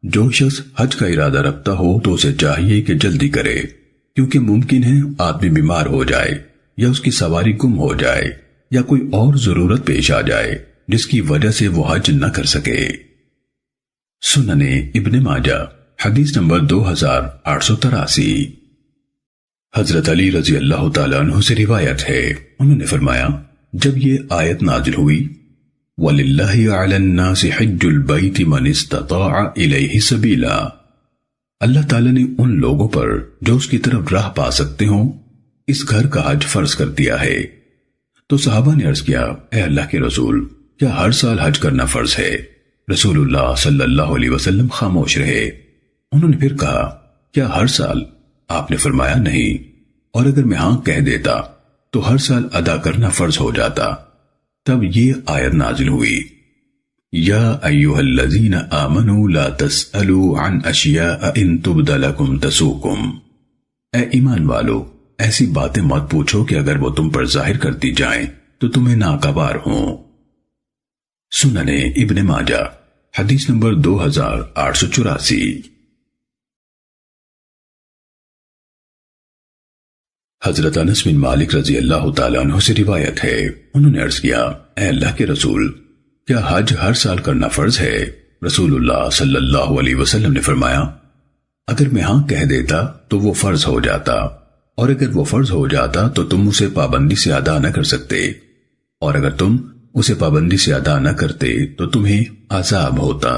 جو شخص حج کا ارادہ رکھتا ہو تو اسے چاہیے کہ جلدی کرے، کیونکہ ممکن ہے آدمی بیمار ہو جائے یا اس کی سواری گم ہو جائے یا کوئی اور ضرورت پیش آ جائے جس کی وجہ سے وہ حج نہ کر سکے۔ سننے ابن ماجہ حدیث نمبر 2883۔ حضرت علی رضی اللہ تعالیٰ عنہ سے روایت ہے، انہوں نے فرمایا، جب یہ آیت نازل ہوئی، وَلِلَّهِ عَلَى النَّاسِ حِجُّ الْبَيْتِ مَنِ اسْتَطَاعَ إِلَيْهِ سَبِيلًا، اللہ تعالیٰ نے ان لوگوں پر جو اس کی طرف راہ پا سکتے ہوں اس گھر کا حج فرض کر دیا ہے۔ تو صحابہ نے عرض کیا، اے اللہ کے رسول، کیا ہر سال حج کرنا فرض ہے؟ رسول اللہ صلی اللہ علیہ وسلم خاموش رہے۔ انہوں نے پھر کہا کیا ہر سال؟ آپ نے فرمایا نہیں، اور اگر میں ہاں کہہ دیتا تو ہر سال ادا کرنا فرض ہو جاتا۔ تب یہ آیت نازل ہوئی، یا ایھا الذین آمنوا لا تسألوا عن اشیاء ان تبد لکم تسؤکم، اے ایمان والو ایسی باتیں مت پوچھو کہ اگر وہ تم پر ظاہر کرتی جائیں تو تمہیں ناگوار ہوں۔ سنن ابن ماجہ حدیث نمبر 2884۔ حضرت انس بن مالک رضی اللہ تعالیٰ عنہ سے روایت ہے، انہوں نے عرض کیا، اے اللہ کے رسول، کیا حج ہر سال کرنا فرض ہے؟ رسول اللہ صلی اللہ علیہ وسلم نے فرمایا، اگر میں ہاں کہہ دیتا تو وہ فرض ہو جاتا، اور اگر وہ فرض ہو جاتا تو تم اسے پابندی سے ادا نہ کر سکتے، اور اگر تم اسے پابندی سے ادا نہ کرتے تو تمہیں عذاب ہوتا۔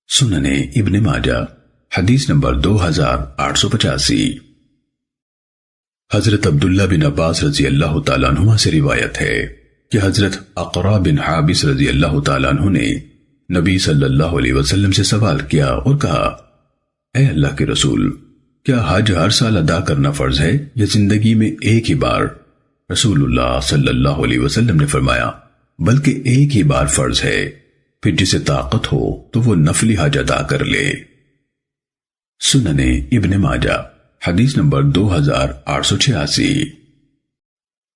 سنن ابن ماجہ حدیث نمبر 2885۔ حضرت عبداللہ بن عباس رضی اللہ تعالیٰ عنہ سے روایت ہے کہ حضرت اقرا بن حابس رضی اللہ تعالیٰ عنہ نے نبی صلی اللہ علیہ وسلم سے سوال کیا اور کہا، اے اللہ کے رسول، کیا حج ہر سال ادا کرنا فرض ہے یا زندگی میں ایک ہی بار؟ رسول اللہ صلی اللہ علیہ وسلم نے فرمایا، بلکہ ایک ہی بار فرض ہے، پھر جسے طاقت ہو تو وہ نفلی حج ادا کر لے۔ سنن ابن ماجہ حدیث نمبر 2886۔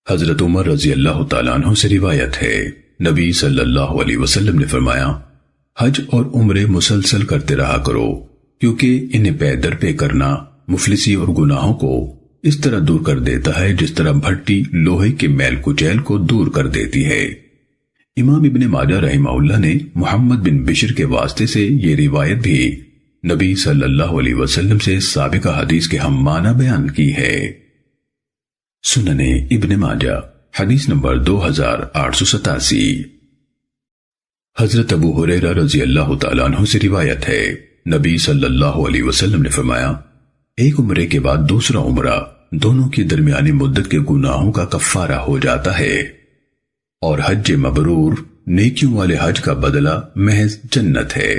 حضرت عمر رضی اللہ تعالیٰ عنہ سے روایت ہے، نبی صلی اللہ علیہ وسلم نے فرمایا، حج اور عمرے مسلسل کرتے رہا کرو، کیونکہ انہیں پے در پے کرنا مفلسی اور گناہوں کو اس طرح دور کر دیتا ہے جس طرح بھٹی لوہے کے میل کچیل کو دور کر دیتی ہے۔ امام ابن ماجہ رحمہ اللہ نے محمد بن بشر کے واسطے سے یہ روایت بھی نبی صلی اللہ علیہ وسلم سے سابقہ حدیث کے ہم معنی بیان کی ہے۔ سنن ابن ماجہ حدیث نمبر 2887۔ حضرت ابو ہریرہ رضی اللہ تعالیٰ عنہ سے روایت ہے، نبی صلی اللہ علیہ وسلم نے فرمایا، ایک عمرے کے بعد دوسرا عمرہ دونوں کی درمیانی مدت کے گناہوں کا کفارہ ہو جاتا ہے، اور حج مبرور نیکیوں والے حج کا بدلہ محض جنت ہے۔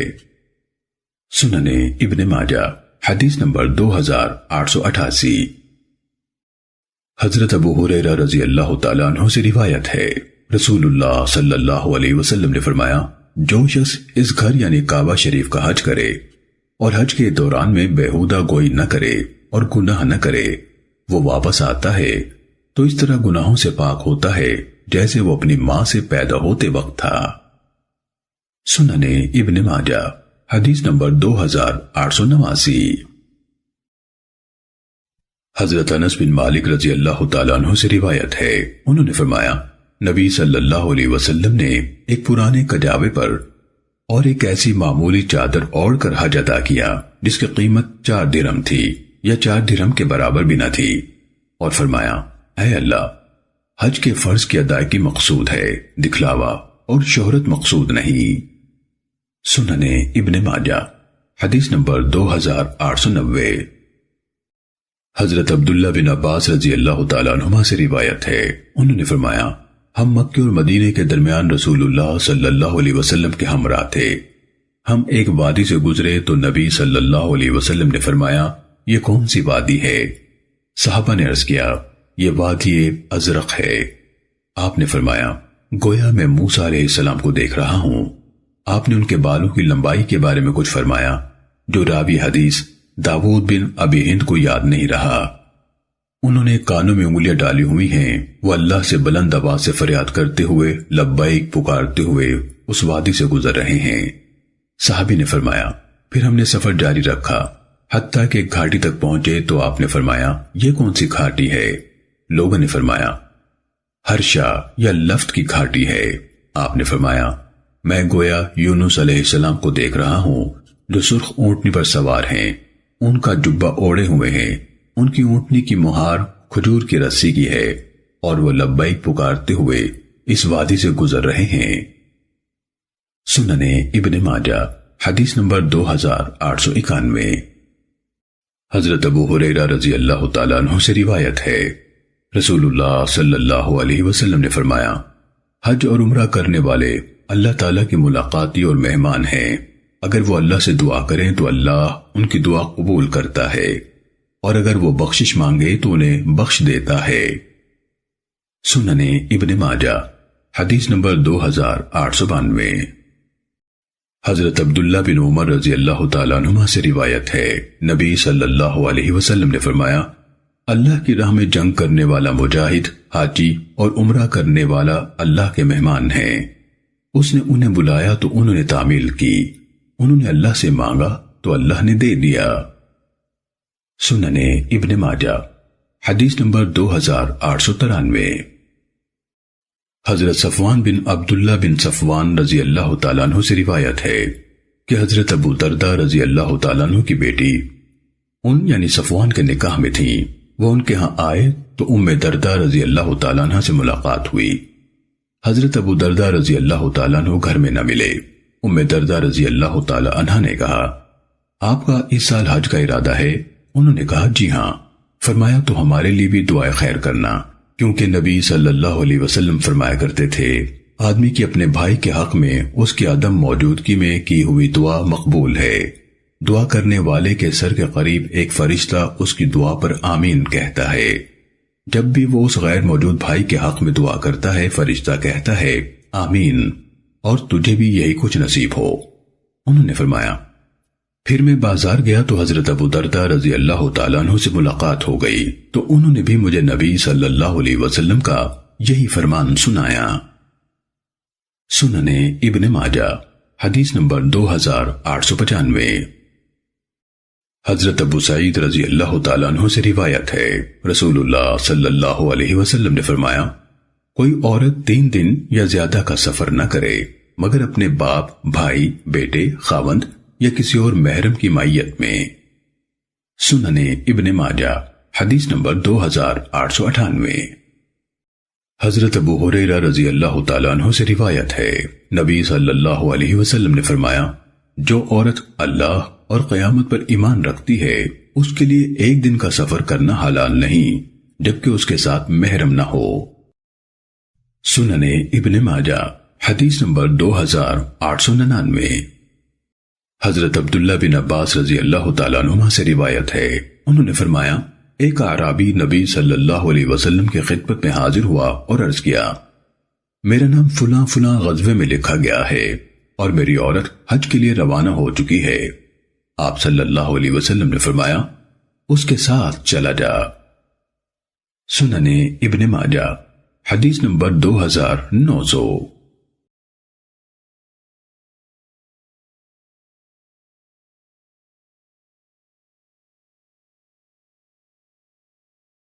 سنن ابن ماجہ حدیث نمبر 2888۔ حضرت ابو ہریرہ رضی اللہ تعالیٰ عنہ سے روایت ہے، رسول اللہ صلی اللہ علیہ وسلم نے فرمایا، جو شخص اس گھر یعنی کعبہ شریف کا حج کرے اور حج کے دوران میں بیہودہ گوئی نہ کرے اور گناہ نہ کرے، وہ واپس آتا ہے تو اس طرح گناہوں سے پاک ہوتا ہے جیسے وہ اپنی ماں سے پیدا ہوتے وقت تھا۔ سنن ابن ماجہ حدیث نمبر 2889۔ حضرت انس بن مالک رضی اللہ تعالیٰ عنہ سے روایت ہے، انہوں نے فرمایا، نبی صلی اللہ علیہ وسلم نے ایک پرانے کجاوے پر اور ایک ایسی معمولی چادر اوڑھ کر حج ادا کیا جس کی قیمت 4 درہم تھی یا 4 درہم کے برابر بھی نہ تھی، اور فرمایا، اے اللہ، حج کے فرض کی ادائیگی مقصود ہے، دکھلاوا اور شہرت مقصود نہیں۔ سنن ابن ماجہ حدیث نمبر 2890۔ حضرت عبداللہ بن عباس رضی اللہ تعالیٰ عنہما سے روایت ہے، انہوں نے فرمایا، ہم مکے اور مدینے کے درمیان رسول اللہ صلی اللہ علیہ وسلم کے ہمراہ تھے۔ ہم ایک وادی سے گزرے تو نبی صلی اللہ علیہ وسلم نے فرمایا، یہ کون سی وادی ہے؟ صحابہ نے عرض کیا، یہ وادی ازرق ہے۔ آپ نے فرمایا، گویا میں موسیٰ علیہ السلام کو دیکھ رہا ہوں۔ آپ نے ان کے بالوں کی لمبائی کے بارے میں کچھ فرمایا جو راوی حدیث داود بن ابی ہند کو یاد نہیں رہا۔ انہوں نے کانوں میں انگلیاں ڈالی ہوئی ہیں، وہ اللہ سے بلند آواز سے فریاد کرتے ہوئے لبیک پکارتے ہوئے اس وادی سے گزر رہے ہیں۔ صحابی نے فرمایا، پھر ہم نے سفر جاری رکھا حتیٰ کہ ایک گھاٹی تک پہنچے تو آپ نے فرمایا، یہ کون سی گھاٹی ہے؟ لوگوں نے فرمایا، ہرشا یا لفت کی گھاٹی ہے۔ آپ نے فرمایا، میں گویا یونس علیہ السلام کو دیکھ رہا ہوں جو سرخ اونٹنی پر سوار ہیں، ان کا جبہ اوڑے ہوئے ہیں، ان کی اونٹنی کی مہار کھجور کی رسی کی ہے، اور وہ لبیک پکارتے ہوئے اس وادی سے گزر رہے ہیں۔ سنن ابن ماجہ حدیث نمبر 2891۔ حضرت ابو ہریرہ رضی اللہ تعالیٰ عنہ سے روایت ہے، رسول اللہ صلی اللہ علیہ وسلم نے فرمایا، حج اور عمرہ کرنے والے اللہ تعالیٰ کی ملاقاتی اور مہمان ہیں، اگر وہ اللہ سے دعا کریں تو اللہ ان کی دعا قبول کرتا ہے، اور اگر وہ بخشش مانگے تو انہیں بخش دیتا ہے۔ سنن ابن ماجہ حدیث نمبر 2892۔ حضرت عبداللہ بن عمر رضی اللہ تعالیٰ عنہما سے روایت ہے، نبی صلی اللہ علیہ وسلم نے فرمایا، اللہ کی راہ میں جنگ کرنے والا مجاہد، حاجی اور عمرہ کرنے والا اللہ کے مہمان ہیں۔ اس نے انہیں بلایا تو انہوں نے تعمیل کی، انہوں نے اللہ سے مانگا تو اللہ نے دے دیا۔ سنن ابن ماجہ حدیث نمبر 2893۔ حضرت صفوان بن عبداللہ بن صفوان رضی اللہ تعالیٰ عنہ سے روایت ہے کہ حضرت ابو دردہ رضی اللہ تعالیٰ عنہ کی بیٹی یعنی صفوان کے نکاح میں تھیں۔ وہ ان کے ہاں آئے تو ام دردہ رضی اللہ تعالیٰ عنہ سے ملاقات ہوئی۔ حضرت ابو دردہ رضی اللہ تعالیٰ عنہ گھر میں نہ ملے۔ ام دردہ رضی اللہ تعالیٰ عنہ نے کہا، آپ کا اس سال حج کا ارادہ ہے؟ انہوں نے کہا جی ہاں۔ فرمایا تو ہمارے لیے بھی دعائے خیر کرنا، کیونکہ نبی صلی اللہ علیہ وسلم فرمایا کرتے تھے، آدمی کی اپنے بھائی کے حق میں اس کی عدم موجودگی میں کی ہوئی دعا مقبول ہے۔ دعا کرنے والے کے سر کے قریب ایک فرشتہ اس کی دعا پر آمین کہتا ہے۔ جب بھی وہ اس غیر موجود بھائی کے حق میں دعا کرتا ہے، فرشتہ کہتا ہے آمین، اور تجھے بھی یہی کچھ نصیب ہو۔ انہوں نے فرمایا، پھر میں بازار گیا تو حضرت ابو دردہ رضی اللہ تعالیٰ عنہ سے ملاقات ہو گئی تو انہوں نے بھی مجھے نبی صلی اللہ علیہ وسلم کا یہی فرمان سنایا۔ سنن ابن ماجہ حدیث نمبر 2895۔ حضرت ابو سعید رضی اللہ تعالیٰ عنہ سے روایت ہے، رسول اللہ صلی اللہ علیہ وسلم نے فرمایا، کوئی عورت 3 دن یا زیادہ کا سفر نہ کرے مگر اپنے باپ، بھائی، بیٹے، خاوند یا کسی اور محرم کی معیت میں۔ سنن ابن ماجہ حدیث نمبر 2898۔ حضرت ابو ہریرہ رضی اللہ تعالیٰ عنہ سے روایت ہے، نبی صلی اللہ علیہ وسلم نے فرمایا، جو عورت اللہ اور قیامت پر ایمان رکھتی ہے اس کے لیے 1 دن کا سفر کرنا حلال نہیں جبکہ اس کے ساتھ محرم نہ ہو۔ سنن ابن ماجہ حدیث نمبر 2899۔ حضرت عبداللہ بن عباس رضی اللہ تعالیٰ عنہما سے روایت ہے، انہوں نے فرمایا، ایک اعرابی نبی صلی اللہ علیہ وسلم کی خدمت میں حاضر ہوا اور عرض کیا، میرا نام فلاں فلاں غزوے میں لکھا گیا ہے اور میری عورت حج کے لیے روانہ ہو چکی ہے۔ آپ صلی اللہ علیہ وسلم نے فرمایا، اس کے ساتھ چلا جا۔ سنن ابن ماجہ حدیث نمبر 2900۔